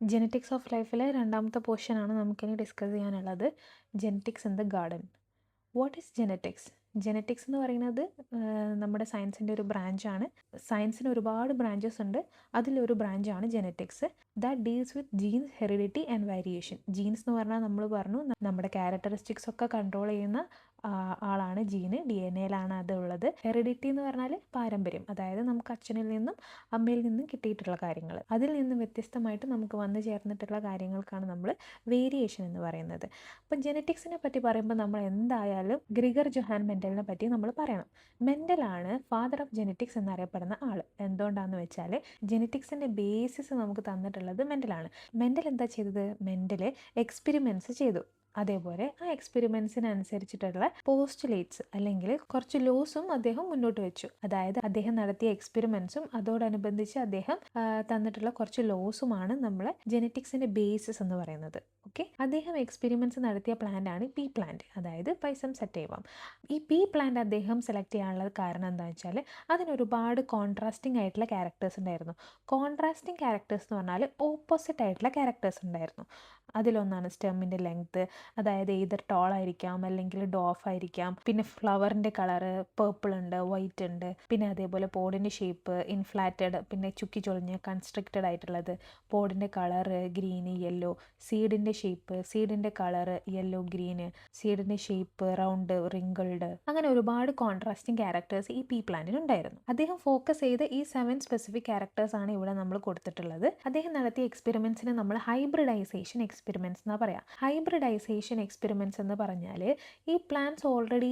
Genetics of ലൈഫിലെ രണ്ടാമത്തെ പോർഷനാണ് നമുക്കിനി ഡിസ്കസ് ചെയ്യാനുള്ളത്. Genetics in the garden. What is genetics? Genetics എന്ന് പറയുന്നത് നമ്മുടെ സയൻസിൻ്റെ ഒരു ബ്രാഞ്ചാണ്. സയൻസിന് ഒരുപാട് ബ്രാഞ്ചസ് ഉണ്ട്. അതിലൊരു ബ്രാഞ്ചാണ് genetics. That deals with genes, heredity and variation. Genes എന്ന് പറഞ്ഞാൽ നമ്മൾ പറഞ്ഞു നമ്മുടെ ക്യാരക്ടറിസ്റ്റിക്സ് ഒക്കെ കൺട്രോൾ ചെയ്യുന്ന ആളാണ് ജീന്. DNA-യിലാണ് അതുള്ളത്. ഹെറിഡിറ്റി എന്ന് പറഞ്ഞാൽ പാരമ്പര്യം, അതായത് നമുക്ക് അച്ഛനിൽ നിന്നും അമ്മയിൽ നിന്നും കിട്ടിയിട്ടുള്ള കാര്യങ്ങൾ. അതിൽ നിന്നും വ്യത്യസ്തമായിട്ട് നമുക്ക് വന്നു ചേർന്നിട്ടുള്ള കാര്യങ്ങൾക്കാണ് നമ്മൾ വേരിയേഷൻ എന്ന് പറയുന്നത്. അപ്പം ജെനറ്റിക്സിനെ പറ്റി പറയുമ്പോൾ നമ്മൾ എന്തായാലും ഗ്രിഗർ ജൊഹാൻ മെൻഡലിനെ പറ്റി നമ്മൾ പറയണം. മെൻഡലാണ് ഫാദർ ഓഫ് ജെനറ്റിക്സ് എന്നറിയപ്പെടുന്ന ആൾ. എന്തുകൊണ്ടാണെന്ന് വെച്ചാൽ ജെനറ്റിക്സിൻ്റെ ബേസിസ് നമുക്ക് തന്നിട്ടുള്ളത് മെൻഡലാണ്. മെൻഡൽ എന്താ ചെയ്തത്? മെൻഡൽ എക്സ്പെരിമെൻറ്റ്സ് ചെയ്തു. അതേപോലെ ആ എക്സ്പെരിമെൻറ്റ്സിനനുസരിച്ചിട്ടുള്ള പോസ്റ്റുലേറ്റ്സ് അല്ലെങ്കിൽ കുറച്ച് ലോസും അദ്ദേഹം മുന്നോട്ട് വെച്ചു. അതായത് അദ്ദേഹം നടത്തിയ എക്സ്പെരിമെൻറ്റ്സും അതോടനുബന്ധിച്ച് അദ്ദേഹം തന്നിട്ടുള്ള കുറച്ച് ലോസുമാണ് നമ്മൾ ജെനറ്റിക്സിൻ്റെ ബേസിസ് എന്ന് പറയുന്നത്. ഓക്കെ, അദ്ദേഹം എക്സ്പെരിമെൻറ്റ്സ് നടത്തിയ പ്ലാന്റാണ് പീ പ്ലാന്റ്, അതായത് പൈസം സറ്റൈവം. ഈ പീ പ്ലാന്റ് അദ്ദേഹം സെലക്ട് ചെയ്യാനുള്ള കാരണം എന്താണെന്ന് വെച്ചാൽ അതിന് ഒരുപാട് കോൺട്രാസ്റ്റിംഗ് ആയിട്ടുള്ള ക്യാരക്ടേഴ്സ് ഉണ്ടായിരുന്നു. കോൺട്രാസ്റ്റിംഗ് ക്യാരക്ടേഴ്സ് എന്ന് പറഞ്ഞാൽ ഓപ്പോസിറ്റ് ആയിട്ടുള്ള ക്യാരക്ടേഴ്സ് ഉണ്ടായിരുന്നു. അതിലൊന്നാണ് സ്റ്റെമ്മിൻ്റെ ലെങ്ത്, അതായത് either ടോൾ ആയിരിക്കാം അല്ലെങ്കിൽ ഡോഫ് ആയിരിക്കാം. പിന്നെ ഫ്ലവറിൻ്റെ കളറ് പേർപ്പിൾ ഉണ്ട്, വൈറ്റ് ഉണ്ട്. പിന്നെ അതേപോലെ പോഡിൻ്റെ ഷേപ്പ് ഇൻഫ്ലാറ്റഡ്, പിന്നെ ചുക്കി ചൊളിഞ്ഞ് കൺസ്ട്രക്റ്റഡ് ആയിട്ടുള്ളത്. പോഡിൻ്റെ കളറ് ഗ്രീന്, യെല്ലോ. സീഡിൻ്റെ ഷേപ്പ്, സീഡിൻ്റെ കളറ് യെല്ലോ ഗ്രീന്. സീഡിൻ്റെ ഷേപ്പ് റൗണ്ട്, റിങ്കിൾഡ്. അങ്ങനെ ഒരുപാട് കോൺട്രാസ്റ്റിംഗ് ക്യാരക്ടേഴ്സ് ഈ പീ പ്ലാന്റിനുണ്ടായിരുന്നു. അദ്ദേഹം ഫോക്കസ് ചെയ്ത് ഈ 7 സ്പെസിഫിക് ക്യാരക്ടേഴ്സ് ആണ് ഇവിടെ നമ്മൾ കൊടുത്തിട്ടുള്ളത്. അദ്ദേഹം നടത്തിയ എക്സ്പെരിമെൻറ്റ്സിന് നമ്മൾ ഹൈബ്രിഡൈസേഷൻ എക്സ്പെരിമെൻറ്റ്സ് എന്നാണ് പറയാം. ഹൈബ്രിഡൈസേഷൻ എക്സ്പെരിമെൻറ്റ്സ് എന്ന് പറഞ്ഞാൽ ഈ പ്ലാന്റ്സ് ഓൾറെഡി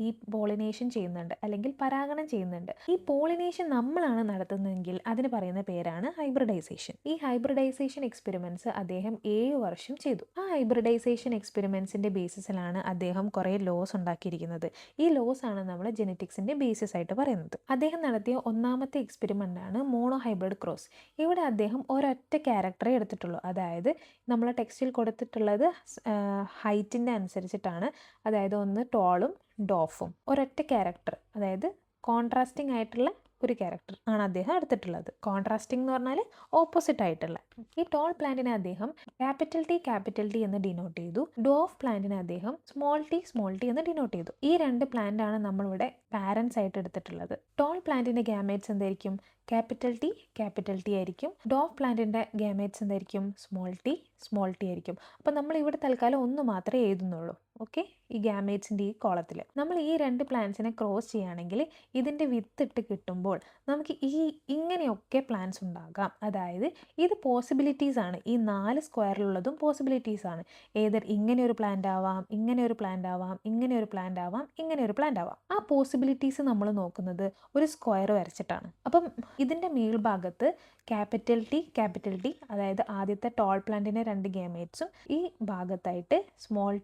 ഈ പോളിനേഷൻ ചെയ്യുന്നുണ്ട് അല്ലെങ്കിൽ പരാഗണം ചെയ്യുന്നുണ്ട്. ഈ പോളിനേഷൻ നമ്മളാണ് നടത്തുന്നതെങ്കിൽ അതിന് പറയുന്ന പേരാണ് ഹൈബ്രിഡൈസേഷൻ. ഈ ഹൈബ്രിഡൈസേഷൻ എക്സ്പെരിമെൻറ്റ്സ് അദ്ദേഹം 7 വർഷം ചെയ്തു. ആ ഹൈബ്രിഡൈസേഷൻ എക്സ്പെരിമെൻറ്റ്സിൻ്റെ ബേസിസിലാണ് അദ്ദേഹം കുറേ ലോസ് ഉണ്ടാക്കിയിരിക്കുന്നത്. ഈ ലോസ് ആണ് നമ്മൾ ജെനറ്റിക്സിൻ്റെ ബേസിസ് ആയിട്ട് പറയുന്നത്. അദ്ദേഹം നടത്തിയ ഒന്നാമത്തെ എക്സ്പെരിമെൻ്റ് ആണ് മോണോ ഹൈബ്രിഡ് ക്രോസ്. ഇവിടെ അദ്ദേഹം ഒരൊറ്റ ക്യാരക്ടറെ എടുത്തിട്ടുള്ളൂ. അതായത് നമ്മളെ ടെക്സ്റ്റിൽ കൊടുത്തിട്ടുള്ളത് ഹൈറ്റിൻ്റെ അനുസരിച്ചിട്ടാണ്. അതായത് ഒന്ന് ടോളും ഡോഫും. ഒരൊറ്റ ക്യാരക്ടർ, അതായത് കോൺട്രാസ്റ്റിംഗ് ആയിട്ടുള്ള ഒരു ക്യാരക്ടർ ആണ് അദ്ദേഹം എടുത്തിട്ടുള്ളത്. കോൺട്രാസ്റ്റിംഗ് എന്ന് പറഞ്ഞാൽ ഓപ്പോസിറ്റ് ആയിട്ടുള്ള. ഈ ടോൾ പ്ലാന്റിനെ അദ്ദേഹം ക്യാപിറ്റൽ ടി എന്ന് ഡിനോട്ട് ചെയ്തു. ഡോഫ് പ്ലാന്റിനെ അദ്ദേഹം സ്മോൾ ടി എന്ന് ഡിനോട്ട് ചെയ്തു. ഈ 2 പ്ലാന്റ് ആണ് നമ്മളിവിടെ പാരൻസ് ആയിട്ട് എടുത്തിട്ടുള്ളത്. ടോൾ പ്ലാന്റിന്റെ ഗാമേറ്റ്സ് എന്തായിരിക്കും? ക്യാപിറ്റൽ ടി ആയിരിക്കും. ഡോഫ് പ്ലാന്റിന്റെ ഗാമേറ്റ്സ് എന്തായിരിക്കും? സ്മോൾ ടി ആയിരിക്കും. അപ്പം നമ്മൾ ഇവിടെ തൽക്കാലം ഒന്ന് മാത്രമേ എഴുതുന്നുള്ളൂ. ഓക്കെ, ഈ ഗാമേറ്റ്സിൻ്റെ ഈ കോളത്തിൽ നമ്മൾ ഈ 2 പ്ലാന്റ്സിനെ ക്രോസ് ചെയ്യുകയാണെങ്കിൽ ഇതിൻ്റെ വിത്തിട്ട് കിട്ടുമ്പോൾ നമുക്ക് ഇങ്ങനെയൊക്കെ പ്ലാന്റ്സ് ഉണ്ടാകാം. അതായത് ഇത് പോസിബിലിറ്റീസ് ആണ്. ഈ 4 സ്ക്വയറിലുള്ളതും പോസിബിലിറ്റീസ് ആണ്. ഏതർ ഇങ്ങനെ ഒരു പ്ലാന്റ് ആവാം, ഇങ്ങനെ ഒരു പ്ലാന്റ് ആവാം, ഇങ്ങനെ ഒരു പ്ലാന്റ് ആവാം, ഇങ്ങനെ ഒരു പ്ലാന്റ് ആവാം. ആ പോസിബിലിറ്റീസ് നമ്മൾ നോക്കുന്നത് ഒരു സ്ക്വയർ വരച്ചിട്ടാണ്. അപ്പം ഇതിൻ്റെ മേൽഭാഗത്ത് ക്യാപിറ്റൽ ടി, അതായത് ആദ്യത്തെ ടോൾ പ്ലാന്റിൻ്റെ 2 ഗാമേറ്റ്സും ഈ ഭാഗത്തായിട്ട് സ്മോൾ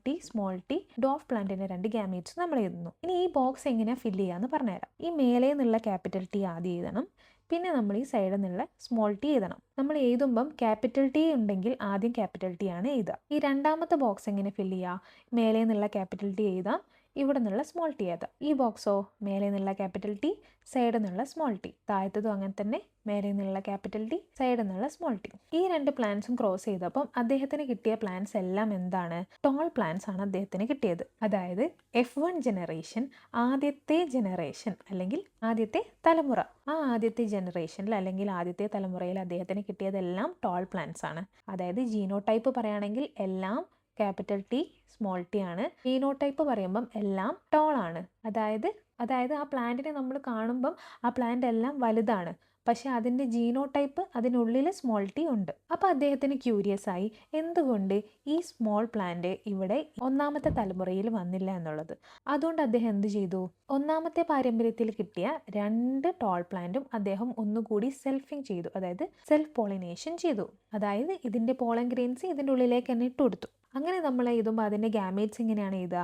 ടി ഡോഫ് പ്ലാന്റിൻ്റെ 2 ഗാമേറ്റ്സും നമ്മൾ എഴുതുന്നു. ഇനി ഈ ബോക്സ് എങ്ങനെയാണ് ഫില്ല് ചെയ്യാന്ന് പറഞ്ഞുതരാം. ഈ മേലെ നിന്നുള്ള ക്യാപിറ്റൽ ടി ആദ്യം എഴുതണം. പിന്നെ നമ്മൾ ഈ സൈഡിൽ നിന്നുള്ള സ്മോൾ ടി എഴുതണം. നമ്മൾ എഴുതുമ്പം ക്യാപിറ്റൽ ടി ഉണ്ടെങ്കിൽ ആദ്യം ക്യാപിറ്റൽ ടി ആണ് എഴുതുക. ഈ രണ്ടാമത്തെ ബോക്സ് എങ്ങനെ ഫില്ല് ചെയ്യുക? മേലെ നിന്നുള്ള ക്യാപിറ്റൽ ടി എഴുതാം, ഇവിടെ നിന്നുള്ള സ്മോൾ ടി എഴുതാം. ഈ ബോക്സോ മേലെ നിന്നുള്ള ക്യാപിറ്റൽ ടി, സൈഡിൽ നിന്നുള്ള സ്മോൾ ടി. താഴത്തതും അങ്ങനെ തന്നെ, മേലെ നിന്നുള്ള ക്യാപിറ്റൽ ടി, സൈഡിൽ നിന്നുള്ള സ്മോൾ ടി. ഈ 2 പ്ലാന്റ്സും ക്രോസ് ചെയ്തപ്പം അദ്ദേഹത്തിന് കിട്ടിയ പ്ലാന്റ്സ് എല്ലാം എന്താണ്? ടോൾ പ്ലാന്റ്സ് ആണ് അദ്ദേഹത്തിന് കിട്ടിയത്. അതായത് F1 ജനറേഷൻ, ആദ്യത്തെ ജനറേഷൻ അല്ലെങ്കിൽ ആദ്യത്തെ തലമുറ. ആ ആദ്യത്തെ ജനറേഷനിൽ അല്ലെങ്കിൽ ആദ്യത്തെ തലമുറയിൽ അദ്ദേഹത്തിന് കിട്ടിയതെല്ലാം ടോൾ പ്ലാന്റ്സ് ആണ്. അതായത് ജീനോടൈപ്പ് പറയുകയാണെങ്കിൽ എല്ലാം ക്യാപിറ്റൽ ടി, സ്മോൾ ടി ആണ്. ഫീനോടൈപ്പ് പറയുമ്പം എല്ലാം ടോൾ ആണ്. അതായത് ആ പ്ലാന്റിനെ നമ്മൾ കാണുമ്പം ആ പ്ലാന്റ് എല്ലാം വലുതാണ്, പക്ഷെ അതിൻ്റെ ജീനോടൈപ്പ് അതിനുള്ളിൽ സ്മോൾ ടി ഉണ്ട്. അപ്പോൾ അദ്ദേഹത്തിന് ക്യൂരിയസ് ആയി എന്തുകൊണ്ട് ഈ സ്മോൾ പ്ലാന്റ് ഇവിടെ ഒന്നാമത്തെ തലമുറയിൽ വന്നില്ല എന്നുള്ളത്. അതുകൊണ്ട് അദ്ദേഹം എന്ത് ചെയ്തു? ഒന്നാമത്തെ പാരമ്പര്യത്തിൽ കിട്ടിയ 2 ടോൾ പ്ലാന്റും അദ്ദേഹം ഒന്നുകൂടി സെൽഫിങ് ചെയ്തു, അതായത് സെൽഫ് പോളിനേഷൻ ചെയ്തു. അതായത് ഇതിൻ്റെ പോളൻ ഗ്രെയിൻസ് ഇതിൻ്റെ ഉള്ളിലേക്ക് തന്നെ ഇട്ട് കൊടുത്തു. അങ്ങനെ നമ്മൾ എഴുതുമ്പോൾ അതിൻ്റെ ഗാമേറ്റ്സ് എങ്ങനെയാണ് എഴുതുക?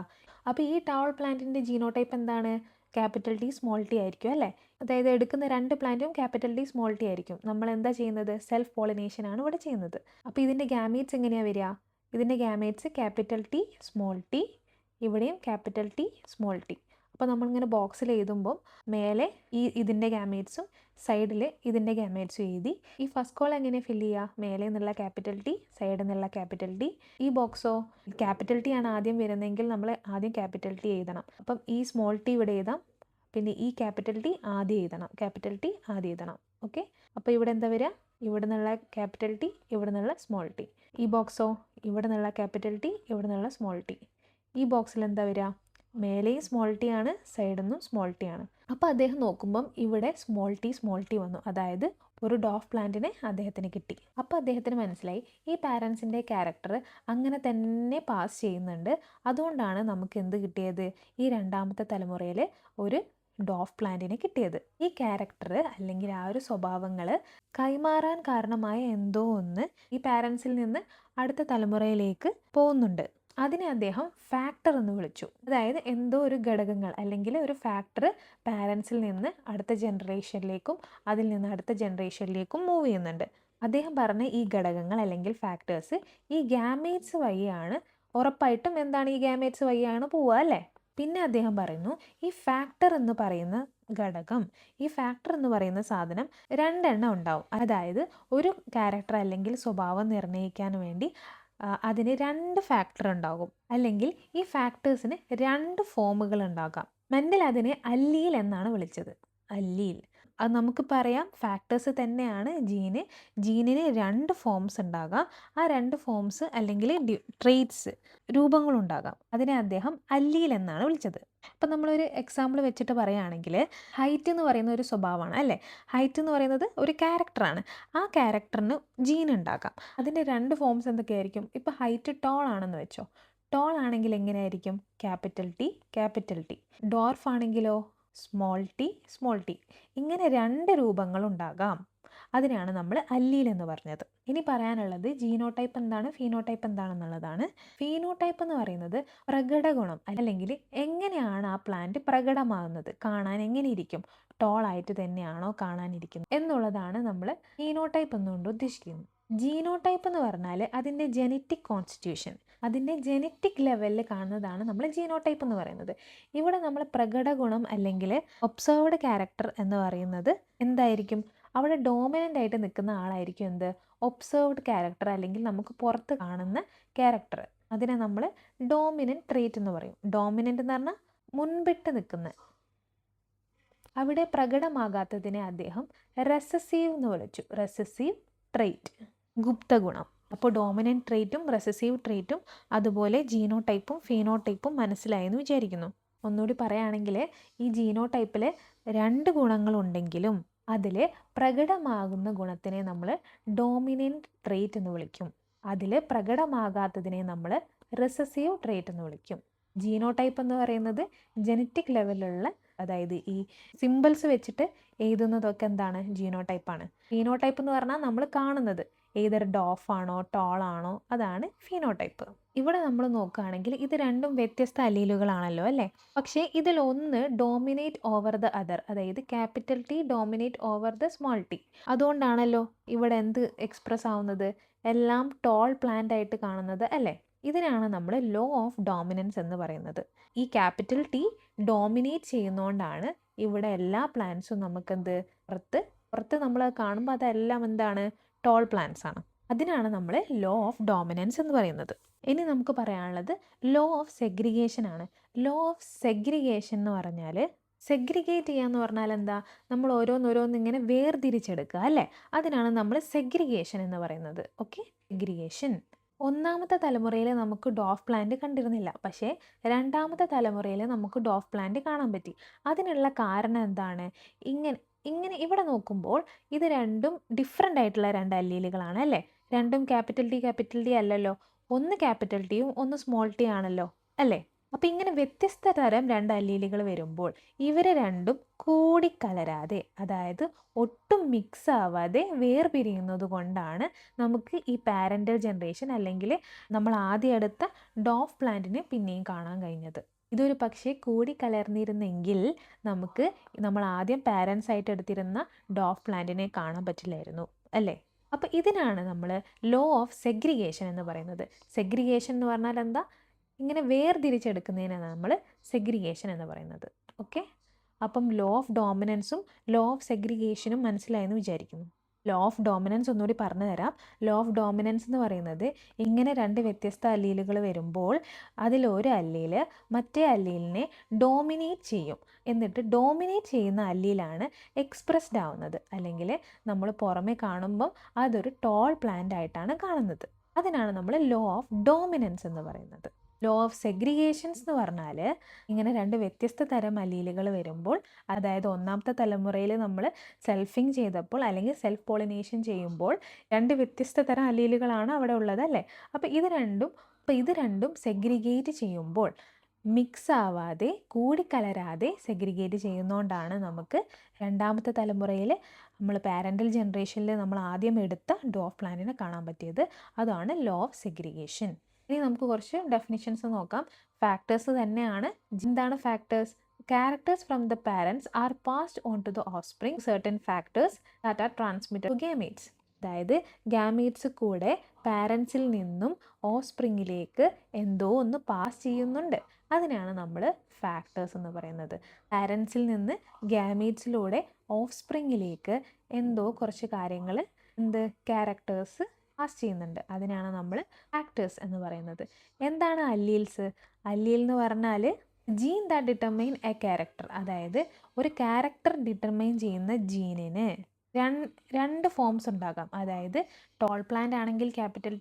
അപ്പോൾ ഈ ടോൾ പ്ലാന്റിൻ്റെ ജീനോടൈപ്പ് എന്താണ്? ക്യാപിറ്റൽ ടി, സ്മോൾ ടി ആയിരിക്കും അല്ലേ? അതായത് എടുക്കുന്ന 2 പ്ലാന്റും ക്യാപിറ്റൽ ടി, സ്മോൾ ടി ആയിരിക്കും. നമ്മൾ എന്താ ചെയ്യുന്നത്? സെൽഫ് പോളിനേഷൻ ആണ് ഇവിടെ ചെയ്യുന്നത്. അപ്പോൾ ഇതിൻ്റെ ഗാമേറ്റ്സ് എങ്ങനെയാണ് വരിക? ഇതിൻ്റെ gametes capital T, small T, ഇവിടെയും ക്യാപിറ്റൽ ടി, സ്മോൾ ടി. അപ്പോൾ നമ്മളിങ്ങനെ ബോക്സിൽ എഴുതുമ്പം മേലെ ഇതിൻ്റെ ഗാമേറ്റ്സും സൈഡിൽ ഇതിൻ്റെ ഗാമേറ്റ്സും എഴുതി. ഈ ഫസ്റ്റ് കോളം എങ്ങനെ ഫില്ല് ചെയ്യുക? മേലെ നിന്നുള്ള ക്യാപിറ്റൽ ടി, സൈഡിൽ നിന്നുള്ള ക്യാപിറ്റൽ ടി. ഈ ബോക്സോ ക്യാപിറ്റൽ ടി ആണ് ആദ്യം വരുന്നതെങ്കിൽ നമ്മൾ ആദ്യം ക്യാപിറ്റൽ ടി എഴുതണം. അപ്പം ഈ സ്മോൾ ടി ഇവിടെ എഴുതാം, പിന്നെ ഈ ക്യാപിറ്റൽ ടി ആദ്യം എഴുതണം. ഓക്കെ, അപ്പോൾ ഇവിടെ എന്താ വരിക? ഇവിടെ നിന്നുള്ള ക്യാപിറ്റൽ ടി, ഇവിടെ നിന്നുള്ള സ്മോൾ ടി. ഈ ബോക്സോ ഇവിടെ നിന്നുള്ള ക്യാപിറ്റൽ ടി, ഇവിടെ നിന്നുള്ള സ്മോൾ ടി. ഈ ബോക്സിൽ എന്താ വരിക? മേലെയും സ്മോൾ ടി ആണ്, സൈഡിൽ നിന്നും സ്മോൾ ടി ആണ്. അപ്പോൾ അദ്ദേഹം നോക്കുമ്പം ഇവിടെ സ്മോൾ ടി വന്നു, അതായത് ഒരു ഡോഫ് പ്ലാന്റിനെ അദ്ദേഹത്തിന് കിട്ടി. അപ്പോൾ അദ്ദേഹത്തിന് മനസ്സിലായി ഈ പാരൻസിൻ്റെ ക്യാരക്ടർ അങ്ങനെ തന്നെ പാസ് ചെയ്യുന്നുണ്ട്. അതുകൊണ്ടാണ് നമുക്ക് എന്ത് കിട്ടിയത്? ഈ രണ്ടാമത്തെ തലമുറയിൽ ഒരു ഡോഫ് പ്ലാന്റിനെ കിട്ടിയത്. ഈ ക്യാരക്ടർ അല്ലെങ്കിൽ ആ ഒരു സ്വഭാവങ്ങൾ കൈമാറാൻ കാരണമായ എന്തോ ഒന്ന് ഈ പാരൻസിൽ നിന്ന് അടുത്ത തലമുറയിലേക്ക് പോകുന്നുണ്ട്. അതിനെ അദ്ദേഹം ഫാക്ടർ എന്ന് വിളിച്ചു. അതായത് എന്തോ ഒരു ഘടകങ്ങൾ അല്ലെങ്കിൽ ഒരു ഫാക്ടർ പാരൻസിൽ നിന്ന് അടുത്ത ജനറേഷനിലേക്കും അതിൽ നിന്ന് അടുത്ത ജനറേഷനിലേക്കും മൂവ് ചെയ്യുന്നുണ്ട്. അദ്ദേഹം പറഞ്ഞ ഈ ഘടകങ്ങൾ അല്ലെങ്കിൽ ഫാക്ടേഴ്സ് ഈ ഗാമേറ്റ്സ് വഴിയാണ്, ഉറപ്പായിട്ടും എന്താണ്, ഈ ഗാമേറ്റ്സ് വഴിയാണ് പോവുക അല്ലേ? പിന്നെ അദ്ദേഹം പറയുന്നു ഈ ഫാക്ടർ എന്ന് പറയുന്ന ഘടകം, ഈ ഫാക്ടർ എന്ന് പറയുന്ന സാധനം രണ്ടെണ്ണം ഉണ്ടാവും. അതായത് ഒരു ക്യാരക്ടർ അല്ലെങ്കിൽ സ്വഭാവം നിർണ്ണയിക്കാൻ വേണ്ടി അതിന് രണ്ട് ഫാക്ടർ ഉണ്ടാകും, അല്ലെങ്കിൽ ഈ ഫാക്ടേഴ്സിന് രണ്ട് ഫോമുകൾ ഉണ്ടാകാം. മെൻഡൽ അതിനെ അല്ലീൽ എന്നാണ് വിളിച്ചത്. അല്ലീൽ അത് നമുക്ക് പറയാം ഫാക്ടേഴ്സ് തന്നെയാണ് ജീനിന് രണ്ട് ഫോംസ് ഉണ്ടാകാം. ആ രണ്ട് ഫോംസ് അല്ലെങ്കിൽ ട്രെയ്റ്റ്സ്, രൂപങ്ങളുണ്ടാകാം. അതിനെ അദ്ദേഹം അല്ലീൽ എന്നാണ് വിളിച്ചത്. ഇപ്പം നമ്മളൊരു എക്സാമ്പിൾ വെച്ചിട്ട് പറയുകയാണെങ്കിൽ ഹൈറ്റ് എന്ന് പറയുന്ന ഒരു സ്വഭാവമാണ് അല്ലേ? ഹൈറ്റ് എന്ന് പറയുന്നത് ഒരു ക്യാരക്ടറാണ്. ആ ക്യാരക്ടറിന് ജീൻ ഉണ്ടാക്കാം. അതിൻ്റെ രണ്ട് ഫോംസ് എന്തൊക്കെയായിരിക്കും? ഇപ്പോൾ ഹൈറ്റ് ടോൾ ആണെന്ന് വെച്ചോ. ടോൾ ആണെങ്കിൽ എങ്ങനെയായിരിക്കും? Capital T. ഡോർഫ് ആണെങ്കിലോ സ്മോൾ ടി. ഇങ്ങനെ രണ്ട് രൂപങ്ങളുണ്ടാകാം. അതിനാണ് നമ്മൾ അല്ലീൽ എന്ന് പറഞ്ഞത്. ഇനി പറയാനുള്ളത് ജീനോടൈപ്പ് എന്താണ്, ഫീനോടൈപ്പ് എന്താണെന്നുള്ളതാണ്. ഫീനോടൈപ്പ് എന്ന് പറയുന്നത് പ്രകടഗുണം, അല്ലെങ്കിൽ എങ്ങനെയാണ് ആ പ്ലാന്റ് പ്രകടമാകുന്നത്, കാണാൻ എങ്ങനെ ഇരിക്കും, ടോളായിട്ട് തന്നെയാണോ കാണാനിരിക്കുന്നത് എന്നുള്ളതാണ് നമ്മൾ ഫീനോടൈപ്പ് എന്നുകൊണ്ട് ഉദ്ദേശിക്കുന്നത്. ജീനോടൈപ്പ് എന്ന് പറഞ്ഞാൽ അതിൻ്റെ ജെനറ്റിക് കോൺസ്റ്റിറ്റ്യൂഷൻ, അതിൻ്റെ ജെനറ്റിക് ലെവലിൽ കാണുന്നതാണ് നമ്മൾ ജീനോടൈപ്പ് എന്ന് പറയുന്നത്. ഇവിടെ നമ്മൾ പ്രകടഗുണം അല്ലെങ്കിൽ ഒബ്സർവ്ഡ് ക്യാരക്ടർ എന്ന് പറയുന്നത് എന്തായിരിക്കും? അവിടെ ഡോമിനൻ്റ് ആയിട്ട് നിൽക്കുന്ന ആളായിരിക്കും എന്ത്? ഒബ്സർവ്ഡ് ക്യാരക്ടർ, അല്ലെങ്കിൽ നമുക്ക് പുറത്ത് കാണുന്ന ക്യാരക്ടർ. അതിനെ നമ്മൾ ഡോമിനൻ്റ് ട്രേറ്റ് എന്ന് പറയും. ഡോമിനൻ്റ് എന്ന് പറഞ്ഞാൽ മുൻപിട്ട് നിൽക്കുന്ന. അവിടെ പ്രകടമാകാത്തതിനെ അദ്ദേഹം റെസസീവ് എന്ന് വിളിച്ചു. റെസസീവ് ട്രേറ്റ്, ഗുപ്തഗുണം. അപ്പോൾ ഡോമിനൻ്റ് ട്രേറ്റും റെസസീവ് ട്രേറ്റും അതുപോലെ ജീനോടൈപ്പും ഫീനോടൈപ്പും മനസ്സിലായെന്ന് വിചാരിക്കുന്നു. ഒന്നുകൂടി പറയുകയാണെങ്കിൽ ഈ ജീനോടൈപ്പിൽ രണ്ട് ഗുണങ്ങളുണ്ടെങ്കിലും അതിൽ പ്രകടമാകുന്ന ഗുണത്തിനെ നമ്മൾ ഡോമിനൻ്റ് ട്രേറ്റ് എന്ന് വിളിക്കും. അതിൽ പ്രകടമാകാത്തതിനെ നമ്മൾ റെസസീവ് ട്രേറ്റ് എന്ന് വിളിക്കും. ജീനോടൈപ്പ് എന്ന് പറയുന്നത് ജനറ്റിക് ലെവലിലുള്ള, അതായത് ഈ സിമ്പിൾസ് വെച്ചിട്ട് എഴുതുന്നതൊക്കെ എന്താണ്? ജീനോടൈപ്പാണ്. ഫീനോടൈപ്പ് എന്ന് പറഞ്ഞാൽ നമ്മൾ കാണുന്നത് ഏതൊരു ഡോഫ് ആണോ ടോൾ ആണോ, അതാണ് ഫീനോടൈപ്പ്. ഇവിടെ നമ്മൾ നോക്കുകയാണെങ്കിൽ ഇത് രണ്ടും വ്യത്യസ്ത അല്ലീലുകളാണല്ലോ അല്ലേ? പക്ഷേ ഇതിലൊന്ന് ഡോമിനേറ്റ് ഓവർ ദ അതർ, അതായത് capital T dominate over the small T. അതുകൊണ്ടാണല്ലോ ഇവിടെ എന്ത് എക്സ്പ്രസ് ആവുന്നത്? എല്ലാം ടോൾ പ്ലാന്റ് ആയിട്ട് കാണുന്നത് അല്ലേ? ഇതിനാണ് നമ്മൾ ലോ ഓഫ് ഡോമിനൻസ് എന്ന് പറയുന്നത്. ഈ ക്യാപിറ്റൽ ടി ഡോമിനേറ്റ് ചെയ്യുന്നതുകൊണ്ടാണ് ഇവിടെ എല്ലാ പ്ലാന്റ്സും നമുക്കെന്ത് പുറത്ത് നമ്മൾ കാണുമ്പോൾ അതെല്ലാം എന്താണ്? ടോൾ പ്ലാന്റ്സ് ആണ്. അതിനാണ് നമ്മൾ ലോ ഓഫ് ഡോമിനൻസ് എന്ന് പറയുന്നത്. ഇനി നമുക്ക് പറയാനുള്ളത് ലോ ഓഫ് സെഗ്രിഗേഷൻ ആണ്. ലോ ഓഫ് സെഗ്രിഗേഷൻ എന്ന് പറഞ്ഞാൽ, സെഗ്രിഗേറ്റ് ചെയ്യുക എന്ന് പറഞ്ഞാൽ എന്താ? നമ്മൾ ഓരോന്നിങ്ങനെ വേർതിരിച്ചെടുക്കുക അല്ലേ? അതിനാണ് നമ്മൾ സെഗ്രിഗേഷൻ എന്ന് പറയുന്നത്. Okay, segregation. ഒന്നാമത്തെ തലമുറയിൽ നമുക്ക് ഡോഫ് പ്ലാന്റ് കണ്ടിരുന്നില്ല, പക്ഷേ രണ്ടാമത്തെ തലമുറയിൽ നമുക്ക് ഡോഫ് പ്ലാന്റ് കാണാൻ പറ്റി. അതിനുള്ള കാരണം എന്താണ്? ഇങ്ങനെ ഇവിടെ നോക്കുമ്പോൾ ഇത് രണ്ടും ഡിഫറെൻ്റ് ആയിട്ടുള്ള രണ്ട് അല്ലീലുകളാണ് അല്ലേ? രണ്ടും ക്യാപിറ്റൽ ടി അല്ലല്ലോ. ഒന്ന് ക്യാപിറ്റൽ ടിയും ഒന്ന് സ്മോൾ ടി ആണല്ലോ അല്ലേ? അപ്പോൾ ഇങ്ങനെ വ്യത്യസ്ത തരം രണ്ട് അല്ലീലുകൾ വരുമ്പോൾ ഇവർ രണ്ടും കൂടിക്കലരാതെ, അതായത് ഒട്ടും മിക്സ് ആവാതെ വേർപിരിയുന്നത് കൊണ്ടാണ് നമുക്ക് ഈ പാരൻ്റൽ ജനറേഷൻ അല്ലെങ്കിൽ നമ്മൾ ആദ്യം എടുത്ത ഡോഫ് പ്ലാന്റിനെ പിന്നെയും കാണാൻ കഴിഞ്ഞത്. ഇതൊരു പക്ഷേ കൂടിക്കലർന്നിരുന്നെങ്കിൽ നമുക്ക് നമ്മൾ ആദ്യം പാരൻസ് ആയിട്ട് എടുത്തിരുന്ന ഡോഫ് പ്ലാന്റിനെ കാണാൻ പറ്റില്ലായിരുന്നു അല്ലേ? അപ്പോൾ ഇതിനാണ് നമ്മൾ ലോ ഓഫ് സെഗ്രിഗേഷൻ എന്ന് പറയുന്നത്. സെഗ്രിഗേഷൻ എന്ന് പറഞ്ഞാൽ എന്താ? ഇങ്ങനെ വേർതിരിച്ചെടുക്കുന്നതിനാണ് നമ്മൾ സെഗ്രിഗേഷൻ എന്ന് പറയുന്നത്. ഓക്കെ, അപ്പം ലോ ഓഫ് ഡോമിനൻസും ലോ ഓഫ് സെഗ്രിഗേഷനും മനസ്സിലായെന്ന് വിചാരിക്കുന്നു. ലോ ഓഫ് ഡോമിനൻസ് ഒന്നുകൂടി പറഞ്ഞു തരാം. ലോ ഓഫ് ഡോമിനൻസ് എന്ന് പറയുന്നത് ഇങ്ങനെ രണ്ട് വ്യത്യസ്ത അല്ലീലുകൾ വരുമ്പോൾ അതിലൊരു അല്ലീൽ മറ്റേ അല്ലീലിനെ ഡോമിനേറ്റ് ചെയ്യും. എന്നിട്ട് ഡോമിനേറ്റ് ചെയ്യുന്ന അല്ലീലാണ് എക്സ്പ്രസ്ഡ് ആവുന്നത്, അല്ലെങ്കിൽ നമ്മൾ പുറമെ കാണുമ്പം അതൊരു ടോൾ പ്ലാന്റ് ആയിട്ടാണ് കാണുന്നത്. അതിനാണ് നമ്മൾ ലോ ഓഫ് ഡോമിനൻസ് എന്ന് പറയുന്നത്. ലോ ഓഫ് സെഗ്രിഗേഷൻസ് എന്ന് പറഞ്ഞാൽ ഇങ്ങനെ രണ്ട് വ്യത്യസ്ത തരം അല്ലീലുകൾ വരുമ്പോൾ, അതായത് ഒന്നാമത്തെ തലമുറയിൽ നമ്മൾ സെൽഫിങ് ചെയ്തപ്പോൾ അല്ലെങ്കിൽ സെൽഫ് പോളിനേഷൻ ചെയ്യുമ്പോൾ രണ്ട് വ്യത്യസ്ത തരം അല്ലീലുകളാണ് അവിടെ ഉള്ളത് അല്ലേ. അപ്പോൾ ഇത് രണ്ടും സെഗ്രിഗേറ്റ് ചെയ്യുമ്പോൾ മിക്സ് ആവാതെ കൂടിക്കലരാതെ സെഗ്രിഗേറ്റ് ചെയ്യുന്നതുകൊണ്ടാണ് നമുക്ക് രണ്ടാമത്തെ തലമുറയിൽ നമ്മൾ പാരൻ്റൽ ജനറേഷനിൽ നമ്മൾ ആദ്യം എടുത്ത ഡോഫ് പ്ലാന്റിനെ കാണാൻ പറ്റിയത്. അതാണ് ലോ ഓഫ് സെഗ്രിഗേഷൻ. ഇനി നമുക്ക് കുറച്ച് ഡെഫിനിഷൻസ് നോക്കാം. ഫാക്ടേഴ്സ് തന്നെയാണ്. എന്താണ് factors? Characters from the parents are passed on to the offspring. Certain factors that are transmitted to gametes. അതായത് ഗാമീറ്റ്സ് കൂടെ പാരൻസിൽ നിന്നും ഓസ്പ്രിങ്ങിലേക്ക് എന്തോ ഒന്ന് പാസ് ചെയ്യുന്നുണ്ട്. അതിനാണ് നമ്മൾ ഫാക്ടേഴ്സ് എന്ന് പറയുന്നത്. പാരൻസിൽ നിന്ന് ഗാമീറ്റ്സിലൂടെ ഓഫ്സ്പ്രിങ്ങിലേക്ക് എന്തോ കുറച്ച് കാര്യങ്ങൾ ക്യാരക്ടേഴ്സ് പാസ് ചെയ്യുന്നുണ്ട്. അതിനാണ് നമ്മൾ ഫാക്ടേഴ്സ് എന്ന് പറയുന്നത്. എന്താണ് അല്ലീൽസ്? അല്ലീൽ എന്ന് പറഞ്ഞാൽ gene that determine a character. അതായത് ഒരു ക്യാരക്ടർ ഡിറ്റർമൈൻ ചെയ്യുന്ന ജീനിന് രണ്ട് ഫോംസ് ഉണ്ടാകാം. അതായത് ടോൾ പ്ലാന്റ് ആണെങ്കിൽ ക്യാപിറ്റൽ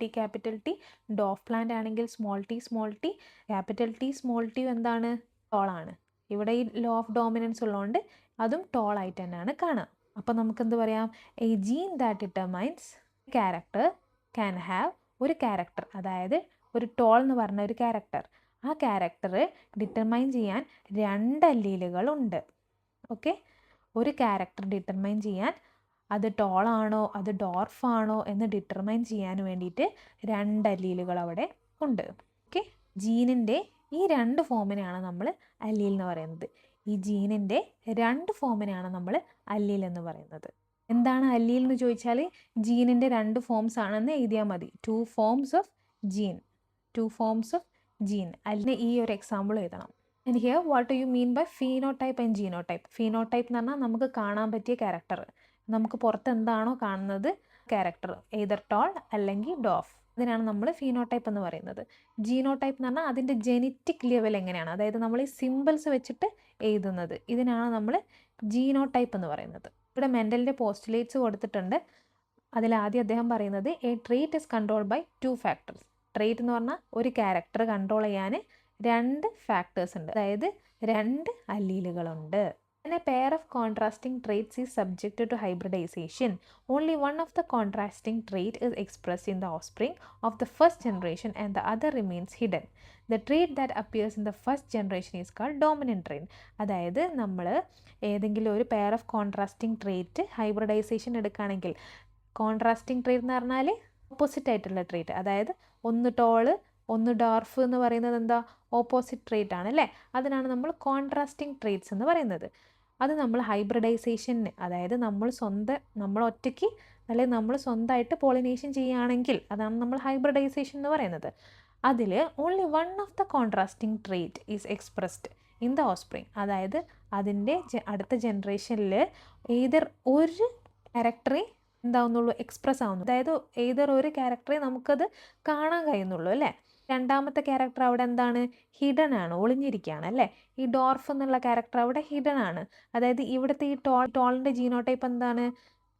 ടി, ഡോഫ് പ്ലാന്റ് ആണെങ്കിൽ small T. Capital T small T എന്താണ്? ടോളാണ്. ഇവിടെ ഈ ലോ ഓഫ് ഡോമിനൻസ് ഉള്ളതുകൊണ്ട് അതും ടോൾ ആയിട്ട് തന്നെയാണ് കാണുക. അപ്പം നമുക്കെന്ത് പറയാം? A gene that determines character can have ഒരു ക്യാരക്ടർ, അതായത് ഒരു ടോൾ എന്ന് പറഞ്ഞ ഒരു ക്യാരക്ടർ. ആ ക്യാരക്ടർ ഡിറ്റർമൈൻ ചെയ്യാൻ രണ്ട് അല്ലീലുകളുണ്ട്. ഓക്കെ, ഒരു ക്യാരക്ടർ ഡിറ്റർമൈൻ ചെയ്യാൻ അത് ടോളാണോ അത് ഡോർഫാണോ എന്ന് ഡിറ്റർമൈൻ ചെയ്യാൻ വേണ്ടിയിട്ട് രണ്ട് അല്ലീലുകൾ അവിടെ ഉണ്ട്. ഓക്കെ, ജീനിൻ്റെ ഈ രണ്ട് ഫോമിനെയാണ് നമ്മൾ അല്ലീൽ എന്ന് പറയുന്നത്. ഈ ജീനിൻ്റെ രണ്ട് ഫോമിനെയാണ് നമ്മൾ അല്ലീൽ എന്ന് പറയുന്നത്. എന്താണ് അല്ലീൽ എന്ന് ചോദിച്ചാൽ ജീനിൻ്റെ രണ്ട് ഫോംസ് ആണെന്ന് എഴുതിയാൽ മതി. Two forms of gene. അതിന് ഈ ഒരു എക്സാമ്പിൾ എഴുതണം. And here what do you mean by phenotype and genotype? Phenotype എന്ന് പറഞ്ഞാൽ നമുക്ക് കാണാൻ പറ്റിയ ക്യാരക്ടർ, നമുക്ക് പുറത്ത് എന്താണോ കാണുന്നത് ക്യാരക്ടർ, എയ്തർ ടോൾ അല്ലെങ്കിൽ ഡോഫ്, അതിനാണ് നമ്മൾ ഫീനോടൈപ്പ് എന്ന് പറയുന്നത്. ജീനോടൈപ്പ് എന്ന് പറഞ്ഞാൽ അതിൻ്റെ ജെനറ്റിക് ലെവൽ എങ്ങനെയാണ്, അതായത് നമ്മൾ ഈ സിമ്പിൾസ് വെച്ചിട്ട് എഴുതുന്നത്, ഇതിനാണ് നമ്മൾ ജീനോടൈപ്പ് എന്ന് പറയുന്നത്. ഇവിടെ മെൻഡലിൻ്റെ പോസ്റ്റുലേറ്റ്സ് കൊടുത്തിട്ടുണ്ട്. അതിലാദ്യം അദ്ദേഹം പറയുന്നത് a trait is controlled by two factors. Trait എന്ന് പറഞ്ഞാൽ ഒരു ക്യാരക്ടർ കൺട്രോൾ ചെയ്യാൻ രണ്ട് ഫാക്ടേഴ്സ് ഉണ്ട്, അതായത് രണ്ട് അല്ലീലുകളുണ്ട്. When a pair of contrasting traits is subjected to hybridization, only one of the contrasting trait is expressed in the offspring of the first generation and the other remains hidden. The trait that appears in the first generation is called dominant trait. അതായത് നമ്മൾ ഏതെങ്കിലും ഒരു pair of contrasting trait hybridization എടുക്കുകയാണെങ്കിൽ, contrasting trait എന്ന് പറഞ്ഞാൽ opposite ആയിട്ടുള്ള trait, അതായത് ഒന്ന് ടോള് ഒന്ന് ഡോർഫ് എന്ന് പറയുന്നത് എന്താ? ഓപ്പോസിറ്റ് ട്രേറ്റ് ആണ് അല്ലേ. അതിനാണ് നമ്മൾ കോൺട്രാസ്റ്റിംഗ് ട്രേറ്റ്സ് എന്ന് പറയുന്നത്. അത് നമ്മൾ ഹൈബ്രിഡൈസേഷന്, അതായത് നമ്മൾ ഒറ്റയ്ക്ക് അല്ലെങ്കിൽ നമ്മൾ സ്വന്തമായിട്ട് പോളിനേഷൻ ചെയ്യുകയാണെങ്കിൽ അതാണ് നമ്മൾ ഹൈബ്രിഡൈസേഷൻ എന്ന് പറയുന്നത്. അതിൽ only one of the contrasting trait is expressed in the offspring. അതായത് അതിൻ്റെ അടുത്ത ജനറേഷനിൽ ഏതർ ഒരു ക്യാരക്ടറെ എന്താവുന്നുള്ളൂ, എക്സ്പ്രസ് ആവുന്നു. അതായത് ഏതർ ഒരു ക്യാരക്ടറെ നമുക്കത് കാണാൻ കഴിയുന്നുള്ളൂ അല്ലേ. രണ്ടാമത്തെ ക്യാരക്ടർ അവിടെ എന്താണ്? ഹിഡൻ ആണ്, ഒളിഞ്ഞിരിക്കുകയാണ് അല്ലേ. ഈ ഡോർഫ് എന്നുള്ള ക്യാരക്ടർ അവിടെ ഹിഡൻ ആണ്. അതായത് ഇവിടുത്തെ ഈ ടോളിൻ്റെ ജീനോടൈപ്പ് എന്താണ്?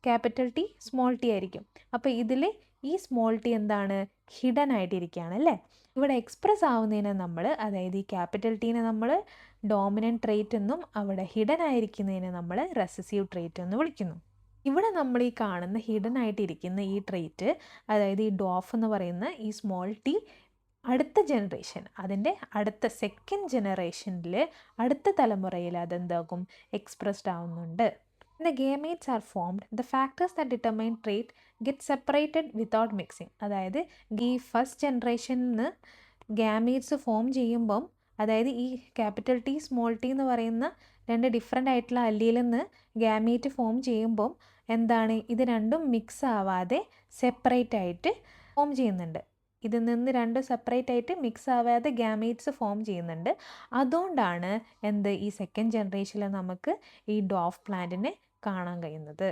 ക്യാപിറ്റൽ ടി സ്മോൾ ടി ആയിരിക്കും. അപ്പോൾ ഇതിൽ ഈ സ്മോൾ ടി എന്താണ്? ഹിഡൻ ആയിട്ടിരിക്കുകയാണ് അല്ലേ. ഇവിടെ എക്സ്പ്രസ് ആവുന്നതിനെ നമ്മൾ, അതായത് ഈ ക്യാപിറ്റൽ ടീനെ നമ്മൾ ഡോമിനൻറ്റ് ട്രേറ്റ് എന്നും അവിടെ ഹിഡൻ ആയിരിക്കുന്നതിനെ നമ്മൾ റെസസീവ് ട്രേറ്റ് എന്ന് വിളിക്കുന്നു. ഇവിടെ നമ്മൾ ഈ കാണുന്ന ഹിഡൻ ആയിട്ടിരിക്കുന്ന ഈ ട്രേറ്റ്, അതായത് ഈ ഡോഫ് എന്ന് പറയുന്ന ഈ സ്മോൾ ടി അടുത്ത ജനറേഷൻ, അതിൻ്റെ അടുത്ത സെക്കൻഡ് ജനറേഷനിൽ അടുത്ത തലമുറയിൽ അതെന്താകും? എക്സ്പ്രസ്ഡ് ആവുന്നുണ്ട്. The gametes are formed, the factors that determine trait get separated without mixing. അതായത് ഈ ഫസ്റ്റ് ജനറേഷനിൽ നിന്ന് ഗാമീറ്റ്സ് ഫോം ചെയ്യുമ്പം, അതായത് ഈ ക്യാപിറ്റൽ ടി സ്മോൾ ടി എന്ന് പറയുന്ന രണ്ട് ഡിഫറെൻ്റ് ആയിട്ടുള്ള അല്ലിയിൽ നിന്ന് ഗാമീറ്റ് ഫോം ചെയ്യുമ്പം എന്താണ്? ഇത് രണ്ടും മിക്സ് ആവാതെ സെപ്പറേറ്റ് ആയിട്ട് ഫോം ചെയ്യുന്നുണ്ട്. ഇതിൽ നിന്ന് രണ്ടും സെപ്പറേറ്റ് ആയിട്ട് മിക്സ് ആവാതെ ഗാമീറ്റ്സ് ഫോം ചെയ്യുന്നുണ്ട്. അതുകൊണ്ടാണ് ഈ സെക്കൻഡ് ജനറേഷനിൽ നമുക്ക് ഈ ഡ്വാർഫ് പ്ലാന്റിനെ കാണാൻ കഴിയുന്നത്.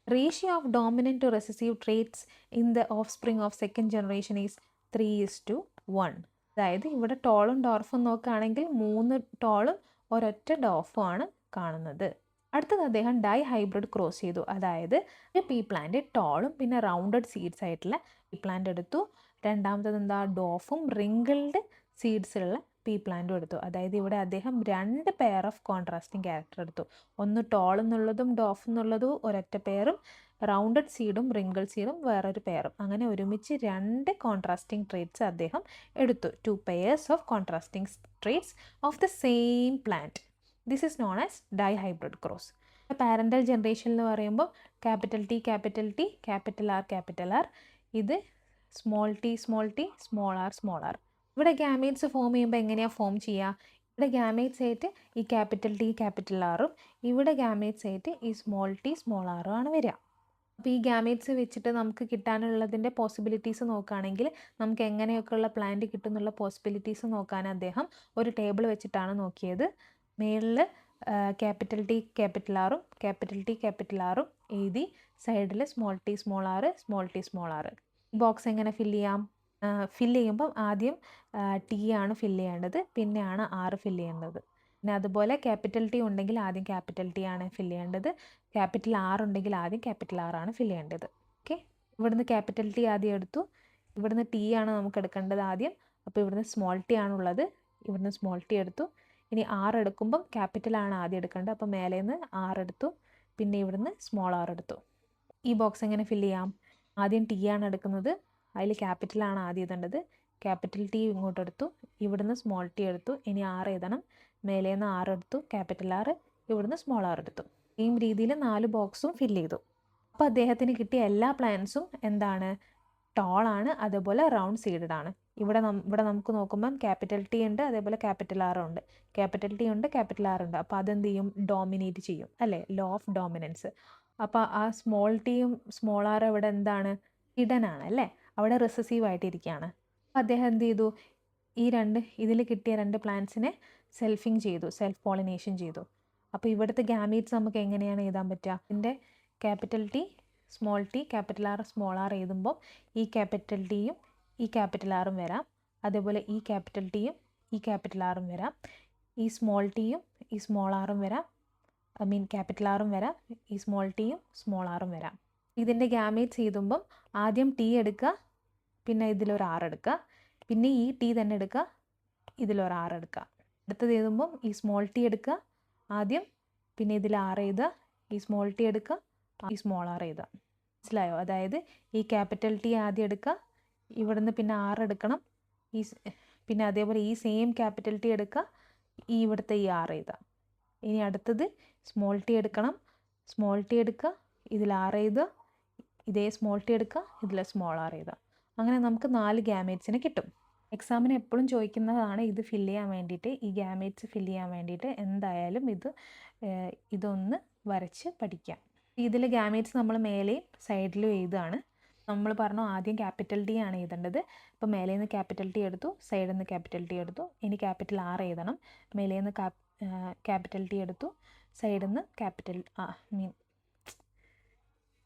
Ratio of dominant to recessive traits in the offspring of second generation is 3:1. അതായത് ഇവിടെ ടോളും ഡോർഫും നോക്കുകയാണെങ്കിൽ 3 ടോളും ഒരൊറ്റ ഡോർഫും ആണ് കാണുന്നത്. അടുത്തത് അദ്ദേഹം ഡൈ ഹൈബ്രിഡ് ക്രോസ് ചെയ്തു. അതായത് ഒരു പീ പ്ലാന്റ് ടോളും പിന്നെ റൗണ്ടഡ് സീഡ്സ് ആയിട്ടുള്ള പീ പ്ലാന്റ് എടുത്തു. രണ്ടാമത്തത് ഡോഫും റിങ്കിൾഡ് സീഡ്സുള്ള പീ പ്ലാന്റും എടുത്തു. അതായത് ഇവിടെ അദ്ദേഹം 2 പെയർ ഓഫ് കോൺട്രാസ്റ്റിംഗ് ക്യാരക്ടർ എടുത്തു. ഒന്ന് ടോൾ എന്നുള്ളതും ഡോഫ് എന്നുള്ളതും ഒരൊറ്റ പെയറും, റൗണ്ടഡ് സീഡും റിങ്കിൾ സീഡും വേറൊരു പെയറും. അങ്ങനെ ഒരുമിച്ച് 2 കോൺട്രാസ്റ്റിംഗ് ട്രേറ്റ്സ് അദ്ദേഹം എടുത്തു. 2 pairs of contrasting traits of the same plant. This is known as dihybrid cross. Parental generation എന്ന് പറയുമ്പോൾ ക്യാപിറ്റൽ ടി, ക്യാപിറ്റൽ ആർ, ഇത് സ്മോൾ ടി, സ്മോൾ ആർ. ഇവിടെ ഗാമീറ്റ്സ് ഫോം ചെയ്യുമ്പോൾ എങ്ങനെയാണ് ഫോം ചെയ്യുക? ഇവിടെ ഗാമീറ്റ്സ് ആയിട്ട് ഈ ക്യാപിറ്റൽ ടി, ക്യാപിറ്റൽ ആറും, ഇവിടെ ഗാമീറ്റ്സ് ആയിട്ട് ഈ സ്മോൾ ടി, സ്മോൾ ആറും ആണ് വരിക. അപ്പോൾ ഈ ഗാമീറ്റ്സ് വെച്ചിട്ട് നമുക്ക് കിട്ടാനുള്ളതിൻ്റെ പോസിബിലിറ്റീസ് നോക്കുകയാണെങ്കിൽ നമുക്ക് എങ്ങനെയൊക്കെയുള്ള പ്ലാന്റ് കിട്ടുന്നുള്ള പോസിബിലിറ്റീസ് നോക്കാൻ അദ്ദേഹം ഒരു ടേബിൾ വെച്ചിട്ടാണ് നോക്കിയത്. മേളിൽ ക്യാപിറ്റൽ ടി, ക്യാപിറ്റൽ ആറും എഴുതി, സൈഡിൽ small T, small R. Box എങ്ങനെ ഫില്ല് ചെയ്യാം? ഫില്ല് ചെയ്യുമ്പം ആദ്യം ടി ആണ് ഫില്ല് ചെയ്യേണ്ടത്, പിന്നെയാണ് ആർ ഫില്ല് ചെയ്യേണ്ടത്. പിന്നെ അതുപോലെ ക്യാപിറ്റൽ ടി ഉണ്ടെങ്കിൽ ആദ്യം ക്യാപിറ്റൽ ടി ആണ് ഫില്ല് ചെയ്യേണ്ടത്, ക്യാപിറ്റൽ ആർ ഉണ്ടെങ്കിൽ ആദ്യം ക്യാപിറ്റൽ ആർ ആണ് ഫില്ല് ചെയ്യേണ്ടത്. ഓക്കെ, ഇവിടുന്ന് ക്യാപിറ്റൽ ടി ആദ്യം എടുത്തു, ഇവിടുന്ന് ടി ആണ് നമുക്ക് എടുക്കേണ്ടത് ആദ്യം. അപ്പോൾ ഇവിടുന്ന് സ്മോൾ ടി ആണുള്ളത്, ഇവിടുന്ന് സ്മോൾ ടി എടുത്തു. ഇനി ആർ എടുക്കുമ്പം ക്യാപിറ്റലാണ് ആദ്യം എടുക്കേണ്ടത്, അപ്പോൾ മേലെ നിന്ന് ആർ എടുത്തു, പിന്നെ ഇവിടുന്ന് സ്മോൾ ആർ എടുത്തു. ഈ ബോക്സ് എങ്ങനെ ഫില്ല് ചെയ്യാം? ആദ്യം ടി ആണ് എടുക്കുന്നത്, അതിൽ ക്യാപിറ്റലാണ് ആദ്യം എഴുതേണ്ടത്. ക്യാപിറ്റൽ ടി ഇങ്ങോട്ട് എടുത്തു, ഇവിടുന്ന് സ്മോൾ ടി എടുത്തു, ഇനി ആർ എഴുതണം. മേലെ നിന്ന് ആർ എടുത്തു, ക്യാപിറ്റൽ ആർ, ഇവിടുന്ന് സ്മോൾ ആർ എടുത്തു. ഈ രീതിയിൽ 4 ബോക്സും ഫില്ല് ചെയ്തു. അപ്പോൾ അദ്ദേഹത്തിന് കിട്ടിയ എല്ലാ പ്ലാന്റ്സും ടോളാണ്, അതുപോലെ റൗണ്ട് സീഡഡ് ആണ്. ഇവിടെ നമുക്ക് നോക്കുമ്പം ക്യാപിറ്റൽ ടി ഉണ്ട്, അതേപോലെ ക്യാപിറ്റൽ ആർ ഉണ്ട്. ക്യാപിറ്റൽ ടി ഉണ്ട്, ക്യാപിറ്റൽ ആർ ഉണ്ട്. അപ്പോൾ അതെന്ത് ചെയ്യും? ഡോമിനേറ്റ് ചെയ്യും, അല്ലേ? Law of dominance. അപ്പോൾ ആ സ്മോൾ ടിയും സ്മോൾ ആർ ഇവിടെ ഹിഡൻ ആണ്, അല്ലേ? അവിടെ റിസസീവ് ആയിട്ടിരിക്കുകയാണ്. അപ്പോൾ അദ്ദേഹം എന്ത് ചെയ്തു? ഇതിൽ കിട്ടിയ 2 പ്ലാന്റ്സിനെ സെൽഫ് പോളിനേഷൻ ചെയ്തു. അപ്പോൾ ഇവിടുത്തെ ഗാമീറ്റ്സ് നമുക്ക് എങ്ങനെയാണ് എഴുതാൻ പറ്റുക? ഇതിൻ്റെ capital T, capital R, small R എഴുതുമ്പോൾ ഈ ക്യാപിറ്റൽ ടിയും ഈ ക്യാപിറ്റൽ ആറും വരാം, അതേപോലെ ഈ ക്യാപിറ്റൽ ടിയും ഈ ക്യാപിറ്റൽ ആറും വരാം, ഈ സ്മോൾ ടിയും ഈ സ്മോൾ ആറും വരാം, ക്യാപിറ്റൽ ആറും വരാം, ഈ സ്മോൾ ടിയും സ്മോൾ ആറും വരാം. ഇതിൻ്റെ ഗാമീറ്റ്സ് എഴുതുമ്പം ആദ്യം ടി എടുക്കുക, പിന്നെ ഇതിലൊരു ആർ എടുക്കുക, പിന്നെ ഈ ടി തന്നെ എടുക്കുക, ഇതിലൊരു ആർ എടുക്കുക. അടുത്തത് എഴുതുമ്പം ഈ സ്മോൾ ടി എടുക്കുക ആദ്യം, പിന്നെ ഇതിൽ ആർ എഴുതുക, ഈ സ്മോൾ ടി എടുക്കുക, ഈ സ്മോൾ ആർ എഴുതുക. മനസ്സിലായോ? അതായത് ഈ ക്യാപിറ്റൽ ടി ആദ്യം എടുക്കുക, ഇവിടുന്ന് പിന്നെ ആർ എടുക്കണം, പിന്നെ അതേപോലെ ഈ സെയിം ക്യാപിറ്റൽ ടി എടുക്കുക, ഇവിടുത്തെ ഈ ആർ എഴുതുക. ഇനി അടുത്തത് സ്മോൾ ടി എടുക്കണം, സ്മോൾ ടി എടുക്കുക, ഇതിൽ ആർ എഴുതുക, ഇതേ സ്മോൾ ടി എടുക്കുക, ഇതിൽ സ്മോൾ ആർ എഴുതുക. അങ്ങനെ നമുക്ക് 4 ഗാമേറ്റ്സിന് കിട്ടും. എക്സാമിന് എപ്പോഴും ചോദിക്കുന്നതാണ് ഇത് ഫില്ല് ചെയ്യാൻ വേണ്ടിയിട്ട്, ഈ ഗാമേറ്റ്സ് ഫില്ല് ചെയ്യാൻ വേണ്ടിയിട്ട് എന്തായാലും ഇതൊന്ന് വരച്ച് പഠിക്കാം. ഇതിൽ ഗാമേറ്റ്സ് നമ്മൾ മേലെയും സൈഡിലും എഴുതുകയാണ്. നമ്മൾ പറഞ്ഞു ആദ്യം ക്യാപിറ്റൽ ടി ആണ് എഴുതേണ്ടത്. അപ്പോൾ മേലെ നിന്ന് ക്യാപിറ്റൽ ടി എടുത്തു, സൈഡിൽ നിന്ന് ക്യാപിറ്റൽ ടി എടുത്തു. ഇനി ക്യാപിറ്റൽ ആർ എഴുതണം. മേലെ നിന്ന് ക്യാപിറ്റൽ ടി എടുത്തു, സൈഡിൽ നിന്ന്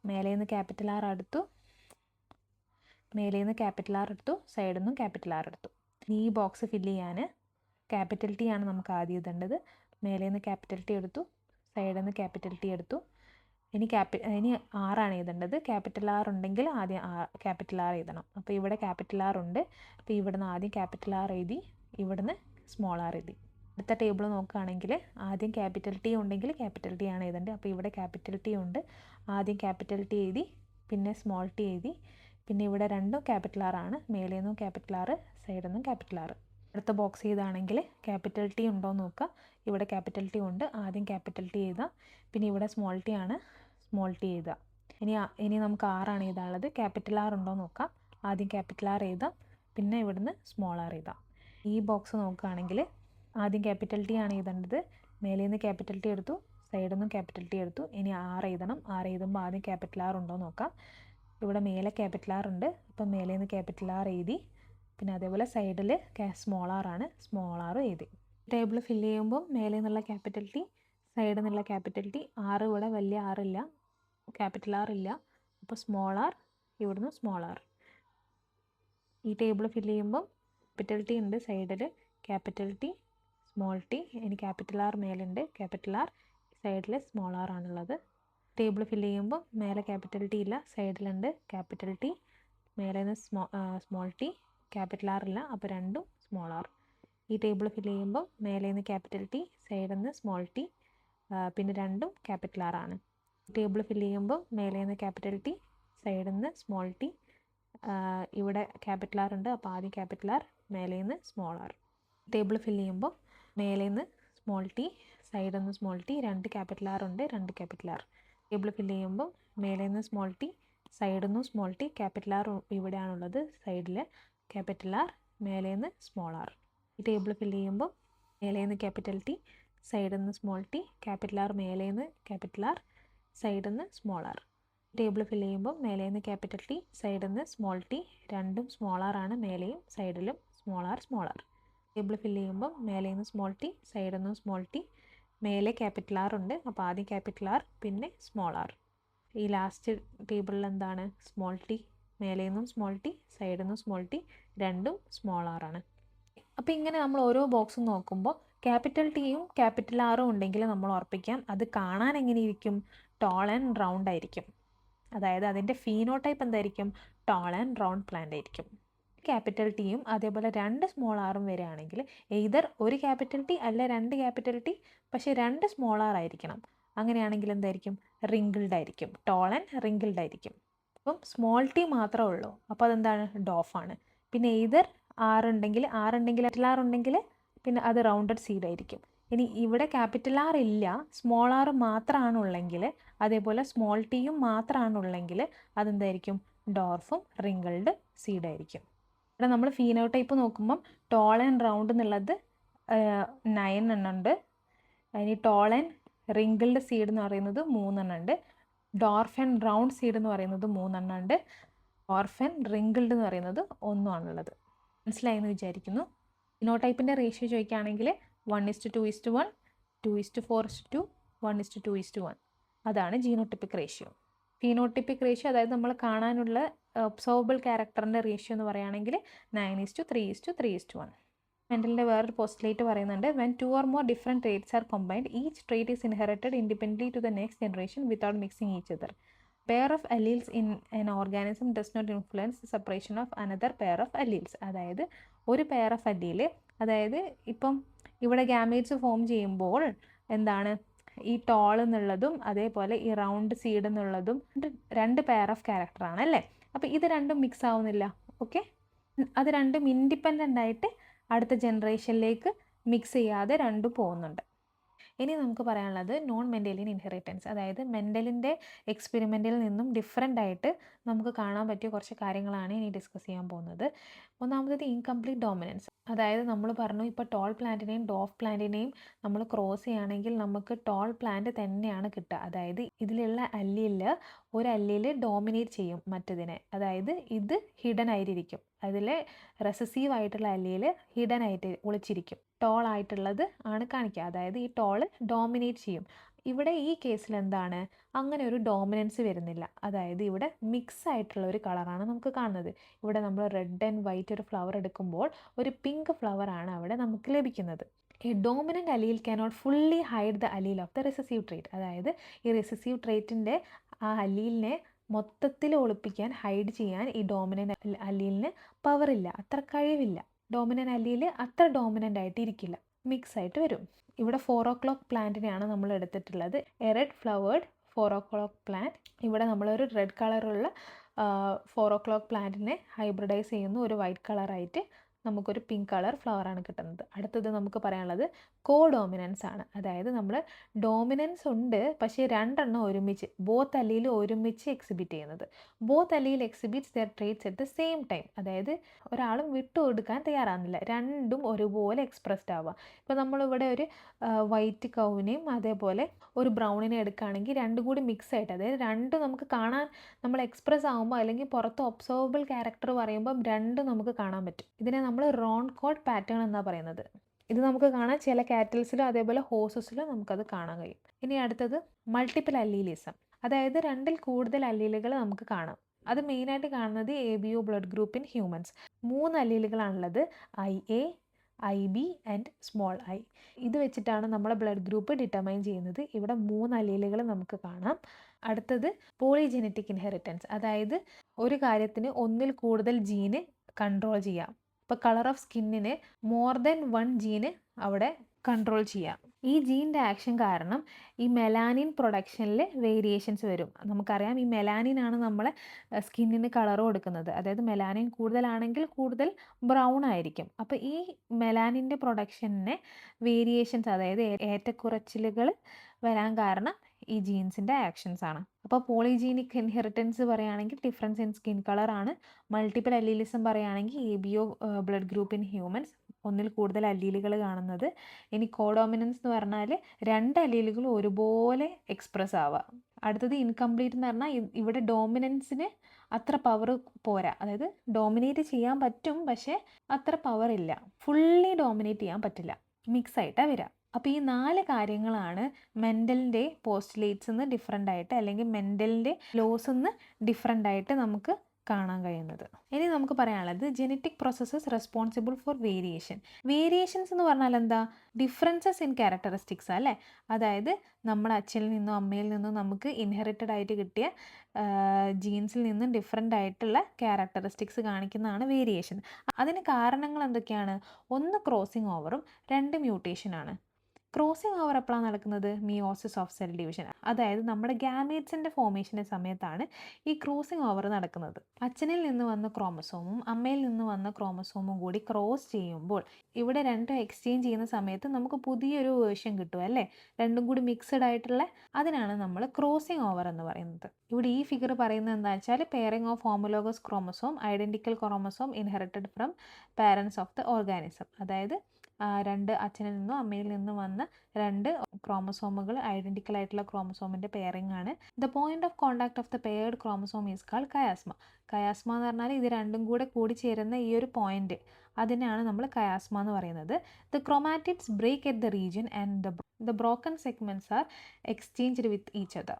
മേലെ നിന്ന് ക്യാപിറ്റൽ ആർ എടുത്തു, സൈഡിൽ നിന്നും ക്യാപിറ്റൽ ആർ എടുത്തു. ഈ ബോക്സ് ഫില്ല് ചെയ്യാൻ ക്യാപിറ്റൽ ടി ആണ് നമുക്ക് ആദ്യം എഴുതേണ്ടത്. മേലെ നിന്ന് ക്യാപിറ്റൽ ടി എടുത്തു, സൈഡിൽ നിന്ന് ക്യാപിറ്റൽ ടി എടുത്തു. ഇനി ആറാണ് എഴുതേണ്ടത്. ക്യാപിറ്റൽ ആർ ഉണ്ടെങ്കിൽ ആദ്യം ക്യാപിറ്റൽ ആർ എഴുതണം. അപ്പോൾ ഇവിടെ ക്യാപിറ്റൽ ആർ ഉണ്ട്, അപ്പോൾ ഇവിടുന്ന് ആദ്യം ക്യാപിറ്റൽ ആർ എഴുതി, ഇവിടുന്ന് സ്മോൾ ആർ എഴുതി. അടുത്ത ടേബിൾ നോക്കുകയാണെങ്കിൽ ആദ്യം ക്യാപിറ്റൽ ടി ഉണ്ടെങ്കിൽ ക്യാപിറ്റൽ ടി ആണ് എഴുതേണ്ടത്. അപ്പോൾ ഇവിടെ ക്യാപിറ്റൽ ടി ഉണ്ട്, ആദ്യം ക്യാപിറ്റൽ ടി എഴുതി, പിന്നെ സ്മോൾ ടി എഴുതി, പിന്നെ ഇവിടെ രണ്ടും ക്യാപിറ്റൽ ആർ ആണ്, മേലെ നിന്നും ക്യാപിറ്റൽ ആർ, സൈഡിൽ നിന്നും ക്യാപിറ്റൽ ആർ. അടുത്ത ബോക്സ് ചെയ്താണെങ്കിൽ ക്യാപിറ്റൽ ടി ഉണ്ടോ എന്ന് നോക്കുക. ഇവിടെ ക്യാപിറ്റൽ ടി ഉണ്ട്, ആദ്യം ക്യാപിറ്റൽ ടി എഴുതുക, പിന്നെ ഇവിടെ സ്മോൾ ടി ആണ്, സ്മോൾ ടി എഴുതുക. ഇനി നമുക്ക് ആറാണ് എഴുതാനുള്ളത്. ക്യാപിറ്റൽ ആർ ഉണ്ടോ എന്ന് നോക്കാം. ആദ്യം ക്യാപിറ്റൽ ആർ എഴുതാം, പിന്നെ ഇവിടുന്ന് സ്മോൾ ആർ എഴുതാം. ഈ ബോക്സ് നോക്കുകയാണെങ്കിൽ ആദ്യം ക്യാപിറ്റൽ ടി ആണ് എഴുതേണ്ടത്. മേലെ നിന്ന് ക്യാപിറ്റൽ ടി എടുത്തു, സൈഡിൽ നിന്നും ക്യാപിറ്റൽ ടി എടുത്തു. ഇനി ആർ എഴുതണം. ആർ എഴുതുമ്പോൾ ആദ്യം ക്യാപിറ്റൽ ആർ ഉണ്ടോ എന്ന് നോക്കാം. ഇവിടെ മേലെ ക്യാപിറ്റൽ ആർ ഉണ്ട്, അപ്പം മേലെ നിന്ന് ക്യാപിറ്റൽ ആർ എഴുതി, പിന്നെ അതേപോലെ സൈഡിൽ സ്മോൾ ആർ ആണ്, സ്മോൾ ആർ എഴുതി. ടേബിൾ ഫില്ല് ചെയ്യുമ്പോൾ മേലെ നിന്നുള്ള ക്യാപിറ്റൽ ടി, സൈഡിൽ നിന്നുള്ള ക്യാപിറ്റൽ ടി. ആറ് ഇവിടെ വലിയ ആറില്ല, ക്യാപിറ്റൽ ആർ ഇല്ല, അപ്പോൾ സ്മോൾ ആർ, ഇവിടുന്ന് സ്മോൾ ആർ. ഈ ടേബിൾ ഫില്ല് ചെയ്യുമ്പം ക്യാപിറ്റൽ ടി ഉണ്ട് സൈഡിൽ, ക്യാപിറ്റൽ ടി, സ്മോൾ ടി, ഇനി ക്യാപിറ്റൽ ആർ മേലുണ്ട്, ക്യാപിറ്റൽ ആർ, സൈഡിൽ സ്മോൾ ആർ ആണുള്ളത്. ടേബിൾ ഫില്ല് ചെയ്യുമ്പോൾ മേലെ ക്യാപിറ്റൽ ടി ഇല്ല, സൈഡിലുണ്ട് ക്യാപിറ്റൽ ടി, മേലെ നിന്ന് സ്മോൾ ടി, ക്യാപിറ്റൽ ആർ ഇല്ല, അപ്പോൾ രണ്ടും സ്മോൾ ആർ. ഈ ടേബിൾ ഫില്ല് ചെയ്യുമ്പോൾ മേലെ നിന്ന് ക്യാപിറ്റൽ ടി, സൈഡിൽ നിന്ന് സ്മോൾ ടി, പിന്നെ രണ്ടും ക്യാപിറ്റൽ ആർ ആണ്. ടേബിൾ ഫില്ല് ചെയ്യുമ്പോൾ മേലെ നിന്ന് ക്യാപിറ്റൽ ടി, സൈഡിൽ നിന്ന് സ്മോൾ ടി, ഇവിടെ ക്യാപിറ്റൽ ആർ ഉണ്ട്, അപ്പോൾ ആദ്യം ക്യാപിറ്റൽ ആർ, മേലെ നിന്ന് സ്മോൾ ആർ. ടേബിൾ ഫില്ല് ചെയ്യുമ്പോൾ മേലെ നിന്ന് സ്മോൾ ടി, സൈഡിൽ നിന്ന് സ്മോൾ ടി, രണ്ട് ക്യാപിറ്റൽ ആർ ഉണ്ട്, രണ്ട് ക്യാപിറ്റൽ ആർ. ടേബിൾ ഫില്ല് ചെയ്യുമ്പോൾ മേലെ നിന്ന് സ്മോൾ ടി, സൈഡിൽ നിന്ന് സ്മോൾ ടി, ക്യാപിറ്റൽ ആർ ഇവിടെയാണുള്ളത് സൈഡിൽ, ക്യാപിറ്റൽ ആർ, മേലെ നിന്ന് സ്മോൾ ആർ. ഈ ടേബിൾ ഫില്ല് ചെയ്യുമ്പോൾ മേലെ നിന്ന് ക്യാപിറ്റൽ ടി, സൈഡിൽ നിന്ന് സ്മോൾ ടി, ക്യാപിറ്റൽ ആർ, മേലെ നിന്ന് ക്യാപിറ്റൽ ആർ, സൈഡിൽ നിന്ന് സ്മോൾ ആർ. ടേബിൾ ഫില്ല് ചെയ്യുമ്പോൾ മേലെ നിന്ന് ക്യാപിറ്റൽ ടി, സൈഡിൽ നിന്ന് സ്മോൾ ടി, രണ്ടും സ്മോൾ ആർ ആണ്, മേലെയും സൈഡിലും small R, small R. Table fill ചെയ്യുമ്പോൾ മേലെ നിന്ന് സ്മോൾ ടി, സൈഡിൽ നിന്ന് സ്മോൾ ടി, മേലെ ക്യാപിറ്റൽ ആർ ഉണ്ട്, അപ്പോൾ ആദ്യം ക്യാപിറ്റൽ ആർ, പിന്നെ സ്മോൾ ആർ. ഈ ലാസ്റ്റ് ടേബിളിൽ എന്താണ്, സ്മോൾ ടി, മേലെ നിന്നും സ്മോൾ ടി, സൈഡിൽ നിന്നും സ്മോൾ ടി, രണ്ടും സ്മോൾ ആർ ആണ്. അപ്പോൾ ഇങ്ങനെ നമ്മൾ ഓരോ ബോക്സും നോക്കുമ്പോൾ ക്യാപിറ്റൽ ടിയും ക്യാപിറ്റൽ ആറും ഉണ്ടെങ്കിൽ നമ്മൾ ഉറപ്പിക്കാം അത് കാണാൻ എങ്ങനെ ഇരിക്കും, ടോൾ ആൻഡ് റൗണ്ട് ആയിരിക്കും. അതായത് അതിൻ്റെ ഫീനോടൈപ്പ് എന്തായിരിക്കും, ടോൾ ആൻഡ് റൗണ്ട് പ്ലാന്റ് ആയിരിക്കും. ക്യാപിറ്റൽ ടിയും അതേപോലെ രണ്ട് സ്മോൾ ആറും വരികയാണെങ്കിൽ എയ്തർ ഒരു ക്യാപിറ്റൽ ടി അല്ല രണ്ട് ക്യാപിറ്റൽ ടി, പക്ഷേ രണ്ട് സ്മോൾ ആർ ആയിരിക്കണം. അങ്ങനെയാണെങ്കിൽ എന്തായിരിക്കും, റിങ്കിൾഡ് ആയിരിക്കും, ടോൾ ആൻഡ് റിങ്കിൾഡ് ആയിരിക്കും. അപ്പം സ്മോൾ ടി മാത്രമേ ഉള്ളൂ, അപ്പോൾ അതെന്താണ്, ഡോഫാണ്. പിന്നെ എയ്തർ ആറുണ്ടെങ്കിൽ ക്യാപിറ്റൽ ആർ ഉണ്ടെങ്കിൽ പിന്നെ അത് റൗണ്ടഡ് സീഡ് ആയിരിക്കും. ഇനി ഇവിടെ ക്യാപിറ്റൽ ആർ ഇല്ല, സ്മോൾ ആർ മാത്രമാണുള്ളെങ്കിൽ, അതേപോലെ സ്മോൾ ടിയും മാത്രമാണുള്ളെങ്കിൽ അതെന്തായിരിക്കും, ഡോർഫും റിങ്കിൾഡ് സീഡായിരിക്കും. ഇവിടെ നമ്മൾ ഫീനോടൈപ്പ് നോക്കുമ്പം ടോൾ ആൻഡ് റൗണ്ട് എന്നുള്ളത് 9 എണ്ണം ഉണ്ട്. ഇനി ടോൾ ആൻഡ് റിങ്കിൾഡ് സീഡ് എന്ന് പറയുന്നത് 3 എണ്ണം ഉണ്ട്. ഡോർഫ് ആൻഡ് റൗണ്ട് സീഡ് എന്ന് പറയുന്നത് 3 എണ്ണം ഉണ്ട്. ഡോർഫ് ആൻഡ് റിങ്കിൾഡ് എന്ന് പറയുന്നത് 1 ആണുള്ളത്. മനസ്സിലായെന്ന് വിചാരിക്കുന്നു. ഫീനോടൈപ്പിൻ്റെ റേഷ്യോ ചോദിക്കുകയാണെങ്കിൽ 1:2:1, 2:4:2, 1:2:1. അതാണ് ജീനോട്ടിപ്പിക് റേഷ്യോ. ഫീനോട്ടിപ്പിക് റേഷ്യോ അതായത് നമ്മൾ കാണാനുള്ള ഒബ്സർവബിൾ ക്യാരക്ടറിൻ്റെ റേഷ്യോ എന്ന് പറയുകയാണെങ്കിൽ 9:3:3:1. മെൻഡലിൻ്റെ വേറൊരു പോസ്റ്റുലേറ്റ് പറയുന്നുണ്ട്, when 2 or more different traits are combined, each trait is inherited independently to the next generation without mixing each other. Pair of alleles in an organism does not influence the separation of another pair of alleles. അതായത് ഒരു pair of അല്ലീല്, അതായത് ഇപ്പം ഇവിടെ gametes form ചെയ്യുമ്പോൾ എന്താണ്, ഈ toll എന്നുള്ളതും അതേപോലെ ഈ റൗണ്ട് സീഡ് എന്നുള്ളതും രണ്ട് പെയർ ഓഫ് ക്യാരക്ടറാണ് അല്ലേ. അപ്പോൾ ഇത് രണ്ടും മിക്സ് ആവുന്നില്ല, ഓക്കെ. അത് രണ്ടും ഇൻഡിപെൻഡൻ്റ് ആയിട്ട് അടുത്ത ജനറേഷനിലേക്ക് മിക്സ് ചെയ്യാതെ രണ്ടും പോകുന്നുണ്ട്. ഇനി നമുക്ക് പറയാനുള്ളത് നോൺ മെൻഡലിയൻ ഇൻഹെറിറ്റൻസ്. അതായത് മെൻഡലിൻ്റെ എക്സ്പെരിമെൻറ്റിൽ നിന്നും ഡിഫറെൻ്റ് ആയിട്ട് നമുക്ക് കാണാൻ പറ്റിയ കുറച്ച് കാര്യങ്ങളാണ് ഇനി ഡിസ്കസ് ചെയ്യാൻ പോകുന്നത്. ഒന്നാമത് ഇൻകംപ്ലീറ്റ് ഡോമിനൻസ്. അതായത് നമ്മൾ പറഞ്ഞു ഇപ്പോൾ ടോൾ പ്ലാന്റിനെയും ഡോഫ് പ്ലാന്റിനെയും നമ്മൾ ക്രോസ് ചെയ്യുകയാണെങ്കിൽ നമുക്ക് ടോൾ പ്ലാന്റ് തന്നെയാണ് കിട്ടുക. അതായത് ഇതിലുള്ള അല്ലീല് ഒരു അല്ലീല് ഡോമിനേറ്റ് ചെയ്യും മറ്റതിനെ, അതായത് ഇത് ഹിഡൻ ആയിരിക്കും. അതിൽ റെസസീവ് ആയിട്ടുള്ള അല്ലീല് ഹിഡൻ ആയിട്ട് ഒളിച്ചിരിക്കും, ടോൾ ആയിട്ടുള്ളത് ആണ് കാണിക്കുക. അതായത് ഈ ടോള് ഡോമിനേറ്റ് ചെയ്യും. ഇവിടെ ഈ കേസിൽ എന്താണ്, അങ്ങനെ ഒരു ഡോമിനൻസ് വരുന്നില്ല. അതായത് ഇവിടെ മിക്സ് ആയിട്ടുള്ള ഒരു കളറാണ് നമുക്ക് കാണുന്നത്. ഇവിടെ നമ്മൾ റെഡ് ആൻഡ് വൈറ്റ് ഒരു ഫ്ലവർ എടുക്കുമ്പോൾ ഒരു പിങ്ക് ഫ്ലവറാണ് അവിടെ നമുക്ക് ലഭിക്കുന്നത്. A dominant അലീൽ cannot fully hide the അലീൽ of the recessive trait. അതായത് ഈ റിസസീവ് ട്രേറ്റിൻ്റെ ആ അലീലിനെ മൊത്തത്തിൽ ഒളിപ്പിക്കാൻ, ഹൈഡ് ചെയ്യാൻ ഈ ഡോമിനൻ്റ് അലീലിന് പവറില്ല, അത്ര കഴിവില്ല. ഡോമിനൻ്റ് അല്ലീൽ അത്ര ഡോമിനൻ്റ് ആയിട്ട് ഇരിക്കില്ല, മിക്സ് ആയിട്ട് വരും. ഇവിടെ 4 o'clock പ്ലാന്റിനെയാണ് നമ്മൾ എടുത്തിട്ടുള്ളത്. A red flavoured 4 o'clock plant. ഇവിടെ നമ്മളൊരു റെഡ് കളറുള്ള 4 o'clock പ്ലാന്റിനെ ഹൈബ്രിഡൈസ് ചെയ്യുന്നു ഒരു വൈറ്റ് കളറായിട്ട്. നമുക്കൊരു പിങ്ക് കളർ ഫ്ലവറാണ് കിട്ടുന്നത്. അടുത്തത് നമുക്ക് പറയാനുള്ളത് കോഡോമിനൻസ് ആണ്. അതായത് നമ്മൾ ഡോമിനൻസ് ഉണ്ട്, പക്ഷേ രണ്ടെണ്ണം ഒരുമിച്ച് ബോത്ത് അല്ലീൽ ഒരുമിച്ച് എക്സിബിറ്റ് ചെയ്യുന്നത്. Both allele exhibits their traits at the same time. അതായത് ഒരാളും വിട്ടുകൊടുക്കാൻ തയ്യാറാകുന്നില്ല, രണ്ടും ഒരുപോലെ എക്സ്പ്രസ്ഡ് ആവുക. ഇപ്പോൾ നമ്മളിവിടെ ഒരു വൈറ്റ് കൗവിനെയും അതേപോലെ ഒരു ബ്രൗണിനെ എടുക്കുകയാണെങ്കിൽ രണ്ടും കൂടി മിക്സ് ആയിട്ട്, അതായത് രണ്ടും നമുക്ക് കാണാൻ നമ്മൾ എക്സ്പ്രസ് ആകുമ്പോൾ അല്ലെങ്കിൽ പുറത്ത് ഒബ്സർവബിൾ ക്യാരക്ടർ പറയുമ്പം രണ്ടും നമുക്ക് കാണാൻ പറ്റും. ഇതിനെ നമ്മൾ റോൺ കോഡ് പാറ്റേൺ എന്നാണ് പറയുന്നത്. ഇത് നമുക്ക് കാണാൻ ചില കാറ്റൽസിലും അതേപോലെ ഹോഴ്സസിലും നമുക്കത് കാണാൻ കഴിയും. ഇനി അടുത്തത് മൾട്ടിപ്പിൾ അല്ലീലിസം. അതായത് രണ്ടിൽ കൂടുതൽ അല്ലീലുകൾ നമുക്ക് കാണാം. അത് മെയിനായിട്ട് കാണുന്നത് ABO blood group in humans. 3 അല്ലീലുകളാണുള്ളത്, IA, IB and small i. ഇത് വെച്ചിട്ടാണ് നമ്മളെ ബ്ലഡ് ഗ്രൂപ്പ് ഡിറ്റർമൈൻ ചെയ്യുന്നത്. ഇവിടെ 3 അല്ലീലുകൾ നമുക്ക് കാണാം. അടുത്തത് പോളിജെനറ്റിക് ഇൻഹെറിറ്റൻസ്. അതായത് ഒരു കാര്യത്തിന് ഒന്നിൽ കൂടുതൽ ജീന് കൺട്രോൾ ചെയ്യാം. ഇപ്പോൾ കളർ ഓഫ് സ്കിന്നിന് മോർ ദാൻ 1 ജീന് അവിടെ കൺട്രോൾ ചെയ്യാം. ഈ ജീൻ്റെ ആക്ഷൻ കാരണം ഈ മെലാനിൻ പ്രൊഡക്ഷനിൽ വേരിയേഷൻസ് വരും. നമുക്കറിയാം ഈ മെലാനിനാണ് നമ്മളെ സ്കിന്നിന് കളർ കൊടുക്കുന്നത്. അതായത് മെലാനിൻ കൂടുതലാണെങ്കിൽ കൂടുതൽ ബ്രൗൺ ആയിരിക്കും. അപ്പോൾ ഈ മെലാനിൻ്റെ പ്രൊഡക്ഷനെ വേരിയേഷൻസ്, അതായത് ഏറ്റക്കുറച്ചിലുകൾ വരാൻ കാരണം ഈ ജീൻസിൻ്റെ ആക്ഷൻസ് ആണ്. അപ്പോൾ പോളിജീനിക് ഇൻഹെറിറ്റൻസ് പറയുകയാണെങ്കിൽ ഡിഫറൻസ് ഇൻ സ്കിൻ കളറാണ്. മൾട്ടിപ്പിൾ അല്ലീലിസം പറയുകയാണെങ്കിൽ ABO blood group in humans, ഒന്നിൽ കൂടുതൽ അല്ലീലുകൾ കാണുന്നത്. ഇനി കോഡോമിനൻസ് എന്ന് പറഞ്ഞാൽ 2 അല്ലീലുകൾ ഒരുപോലെ എക്സ്പ്രസ് ആവുക. അടുത്തത് ഇൻകംപ്ലീറ്റ് എന്ന് പറഞ്ഞാൽ ഇവിടെ ഡോമിനൻസിന് അത്ര പവർ പോരാ. അതായത് ഡോമിനേറ്റ് ചെയ്യാൻ പറ്റും, പക്ഷേ അത്ര പവർ ഇല്ല. ഫുള്ളി ഡോമിനേറ്റ് ചെയ്യാൻ പറ്റില്ല, മിക്സ് ആയിട്ടാണ് വരിക. അപ്പോൾ ഈ 4 കാര്യങ്ങളാണ് മെൻ്റലിൻ്റെ പോസ്റ്റുലേറ്റ്സ് നിന്ന് ഡിഫറെൻ്റ് ആയിട്ട്, അല്ലെങ്കിൽ മെൻ്റലിൻ്റെ ലോസ് നിന്ന് ഡിഫറെൻ്റ് ആയിട്ട് നമുക്ക് കാണാൻ കഴിയുന്നത്. ഇനി നമുക്ക് പറയാനുള്ളത് genetic processes responsible for variation. Variations എന്ന് പറഞ്ഞാൽ എന്താ? ഡിഫറൻസസ് ഇൻ ക്യാരക്ടറിസ്റ്റിക്സ് അല്ലേ. അതായത് നമ്മുടെ അച്ഛനിൽ നിന്നും അമ്മയിൽ നിന്നും നമുക്ക് ഇൻഹെറിറ്റഡ് ആയിട്ട് കിട്ടിയ ജീൻസിൽ നിന്നും ഡിഫറെൻ്റ് ആയിട്ടുള്ള ക്യാരക്ടറിസ്റ്റിക്സ് കാണിക്കുന്നതാണ് വേരിയേഷൻ. അതിന് കാരണങ്ങൾ എന്തൊക്കെയാണ്? 1 ക്രോസിംഗ് ഓവറും 2 മ്യൂട്ടേഷനാണ്. ക്രോസിംഗ് ഓവർ എപ്പോഴാണ് നടക്കുന്നത്? Meiosis of cell division. അതായത് നമ്മുടെ ഗാമേറ്റ്സിൻ്റെ ഫോർമേഷൻ്റെ സമയത്താണ് ഈ ക്രോസിംഗ് ഓവർ നടക്കുന്നത്. അച്ഛനിൽ നിന്ന് വന്ന ക്രോമസോമും അമ്മയിൽ നിന്ന് വന്ന ക്രോമസോമും കൂടി ക്രോസ് ചെയ്യുമ്പോൾ ഇവിടെ രണ്ടും എക്സ്ചേഞ്ച് ചെയ്യുന്ന സമയത്ത് നമുക്ക് പുതിയൊരു വേർഷൻ കിട്ടും അല്ലേ, രണ്ടും കൂടി മിക്സഡ് ആയിട്ടുള്ള. അതിനാണ് നമ്മൾ ക്രോസിംഗ് ഓവർ എന്ന് പറയുന്നത്. ഇവിടെ ഈ ഫിഗർ പറയുന്നത് എന്താ വെച്ചാൽ pairing of homologous chromosome identical chromosome inherited from parents of the organism. അതായത് 2 അച്ഛനിൽ നിന്നും അമ്മയിൽ നിന്നും വന്ന 2 ക്രോമസോമുകൾ ഐഡൻറ്റിക്കൽ ആയിട്ടുള്ള ക്രോമസോമിൻ്റെ പെയറിംഗ് ആണ്. The point of contact of the paired chromosome is called chiasma. Chiasma എന്ന് പറഞ്ഞാൽ ഇത് രണ്ടും കൂടെ കൂടി ചേരുന്ന ഈ ഒരു പോയിന്റ്, അതിനാണ് നമ്മൾ കയാസ്മ എന്ന് പറയുന്നത്. The chromatids break at the region and the broken segments are exchanged with each other.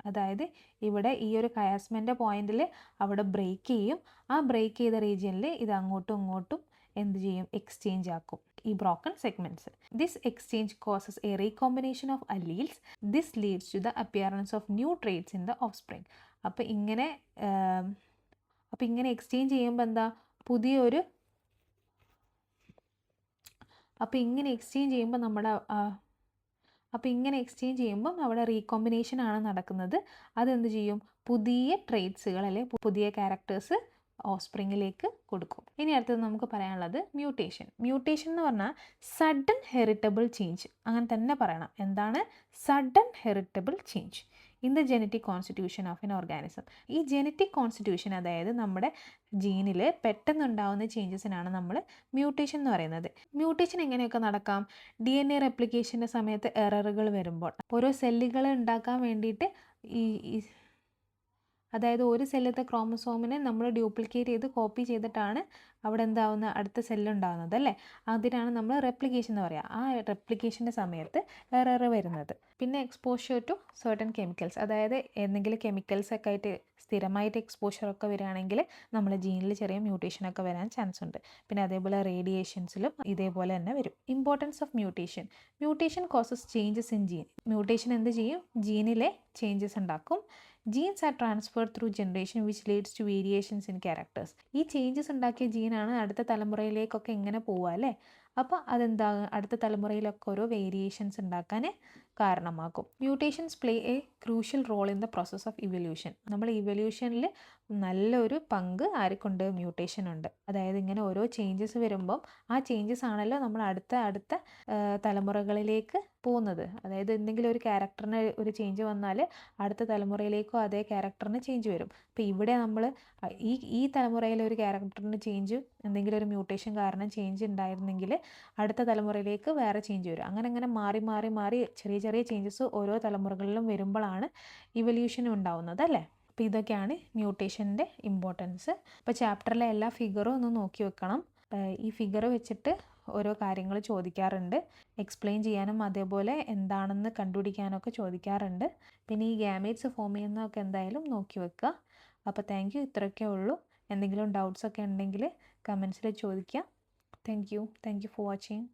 അതായത് ഇവിടെ ഈ ഒരു കയാസ്മൻ്റെ പോയിന്റിൽ അവിടെ ബ്രേക്ക് ചെയ്യും. ആ ബ്രേക്ക് ചെയ്ത റീജിയനിൽ ഇത് അങ്ങോട്ടും ഇങ്ങോട്ടും എന്ത് ചെയ്യും? എക്സ്ചേഞ്ച് ആക്കും ഈ broken segments. This exchange causes a recombination of alleles. This leads to the appearance of new traits in the offspring. അപ്പോൾ ഇങ്ങനെ എക്സ്ചേഞ്ച് ചെയ്യുമ്പോൾ എന്താ? പുതിയൊരു ഇങ്ങനെ എക്സ്ചേഞ്ച് ചെയ്യുമ്പം അവിടെ റീകോമ്പിനേഷൻ ആണ് നടക്കുന്നത്. അതെന്ത് ചെയ്യും? പുതിയ ട്രേറ്റ്സുകൾ അല്ലെങ്കിൽ പുതിയ ക്യാരക്ടേഴ്സ് ഓഫ്സ്പ്രിങ്ങിലേക്ക് കൊടുക്കും. ഇനി അടുത്തത് നമുക്ക് പറയാനുള്ളത് മ്യൂട്ടേഷൻ. മ്യൂട്ടേഷൻ എന്ന് പറഞ്ഞാൽ സഡൻ ഹെറിറ്റബിൾ ചേഞ്ച്, അങ്ങനെ തന്നെ പറയണം. എന്താണ് sudden heritable change in the genetic constitution of N organism? ഈ ജെനറ്റിക് കോൺസ്റ്റിറ്റ്യൂഷൻ, അതായത് നമ്മുടെ ജീനിൽ പെട്ടെന്നുണ്ടാകുന്ന ചേഞ്ചസിനാണ് നമ്മൾ മ്യൂട്ടേഷൻ എന്ന് പറയുന്നത്. മ്യൂട്ടേഷൻ എങ്ങനെയൊക്കെ നടക്കാം? DNA റെപ്ലിക്കേഷൻ്റെ സമയത്ത് എററുകൾ വരുമ്പോൾ, ഓരോ സെല്ലുകൾ ഉണ്ടാക്കാൻ വേണ്ടിയിട്ട് അതായത് ഒരു സെല്ലത്തെ ക്രോമസോമിനെ നമ്മൾ ഡ്യൂപ്ലിക്കേറ്റ് ചെയ്ത് കോപ്പി ചെയ്തിട്ടാണ് അവിടെ എന്താവുന്ന അടുത്ത സെല്ലുണ്ടാകുന്നത് അല്ലേ. അതിനാണ് നമ്മൾ റെപ്ലിക്കേഷൻ എന്ന് പറയുക. ആ റെപ്ലിക്കേഷൻ്റെ സമയത്ത് എറർ വരുന്നത്. പിന്നെ എക്സ്പോഷർ ടു സർട്ടൻ കെമിക്കൽസ്, അതായത് എന്തെങ്കിലും കെമിക്കൽസൊക്കെ ആയിട്ട് സ്ഥിരമായിട്ട് എക്സ്പോഷറൊക്കെ വരികയാണെങ്കിൽ നമ്മുടെ ജീനിൽ ചെറിയ മ്യൂട്ടേഷനൊക്കെ വരാൻ ചാൻസ് ഉണ്ട്. പിന്നെ അതേപോലെ റേഡിയേഷൻസിലും ഇതേപോലെ തന്നെ വരും. Importance of mutation. Mutation causes changes in gene. Mutation എന്ത് ചെയ്യും? ജീനിലെ ചേഞ്ചസ് ഉണ്ടാക്കും. Genes are transfer through generation which leads to variations in characters. ഈ ചേഞ്ചസ് ഉണ്ടാക്കിയ ജീനാണ് അടുത്ത തലമുറയിലേക്കൊക്കെ എങ്ങനെ പോവുക അല്ലേ. അപ്പോൾ അതെന്താ? അടുത്ത തലമുറയിലൊക്കെ ഓരോ വേരിയേഷൻസ് ഉണ്ടാക്കാൻ കാരണമാക്കും. Mutations play a crucial role in the process of evolution. നമ്മൾ ഇവല്യൂഷനിൽ നല്ലൊരു പങ്ക് ആർക്കുണ്ട്? മ്യൂട്ടേഷൻ ഉണ്ട്. അതായത് ഇങ്ങനെ ഓരോ ചേഞ്ചസ് വരുമ്പം ആ ചേഞ്ചസ് ആണല്ലോ നമ്മൾ അടുത്ത തലമുറകളിലേക്ക് പോകുന്നത്. അതായത് എന്തെങ്കിലും ഒരു ക്യാരക്ടറിന് ഒരു ചേഞ്ച് വന്നാൽ അടുത്ത തലമുറയിലേക്കോ അതേ ക്യാരക്ടറിന് ചേഞ്ച് വരും. അപ്പോൾ ഇവിടെ നമ്മൾ ഈ തലമുറയിലെ ഒരു ക്യാരക്ടറിന് ചേഞ്ച് എന്തെങ്കിലും ഒരു മ്യൂട്ടേഷൻ കാരണം ചേഞ്ച് ഉണ്ടായിരുന്നെങ്കിൽ അടുത്ത തലമുറയിലേക്ക് വേറെ ചേഞ്ച് വരും. അങ്ങനെ മാറി ചെറിയ ചെറിയ ചേഞ്ചസ് ഓരോ തലമുറകളിലും വരുമ്പോഴാണ് ഇവല്യൂഷൻ ഉണ്ടാവുന്നത് അല്ലേ. അപ്പോൾ ഇതൊക്കെയാണ് മ്യൂട്ടേഷൻ്റെ ഇമ്പോർട്ടൻസ്. അപ്പോൾ ചാപ്റ്ററിലെ എല്ലാ ഫിഗറും ഒന്ന് നോക്കി വെക്കണം. ഈ ഫിഗർ വെച്ചിട്ട് ഓരോ കാര്യങ്ങൾ ചോദിക്കാറുണ്ട്. എക്സ്പ്ലെയിൻ ചെയ്യാനും അതേപോലെ എന്താണെന്ന് കണ്ടുപിടിക്കാനൊക്കെ ചോദിക്കാറുണ്ട്. പിന്നെ ഈ ഗാമേറ്റ്സ് ഫോം ചെയ്യുന്നതൊക്കെ എന്തായാലും നോക്കി വെക്കുക. അപ്പോൾ താങ്ക് യു. ഇത്രയൊക്കെ ഉള്ളൂ. എന്തെങ്കിലും ഡൗട്ട്സൊക്കെ ഉണ്ടെങ്കിൽ കമൻസിൽ ചോദിക്കുക. Thank you for watching.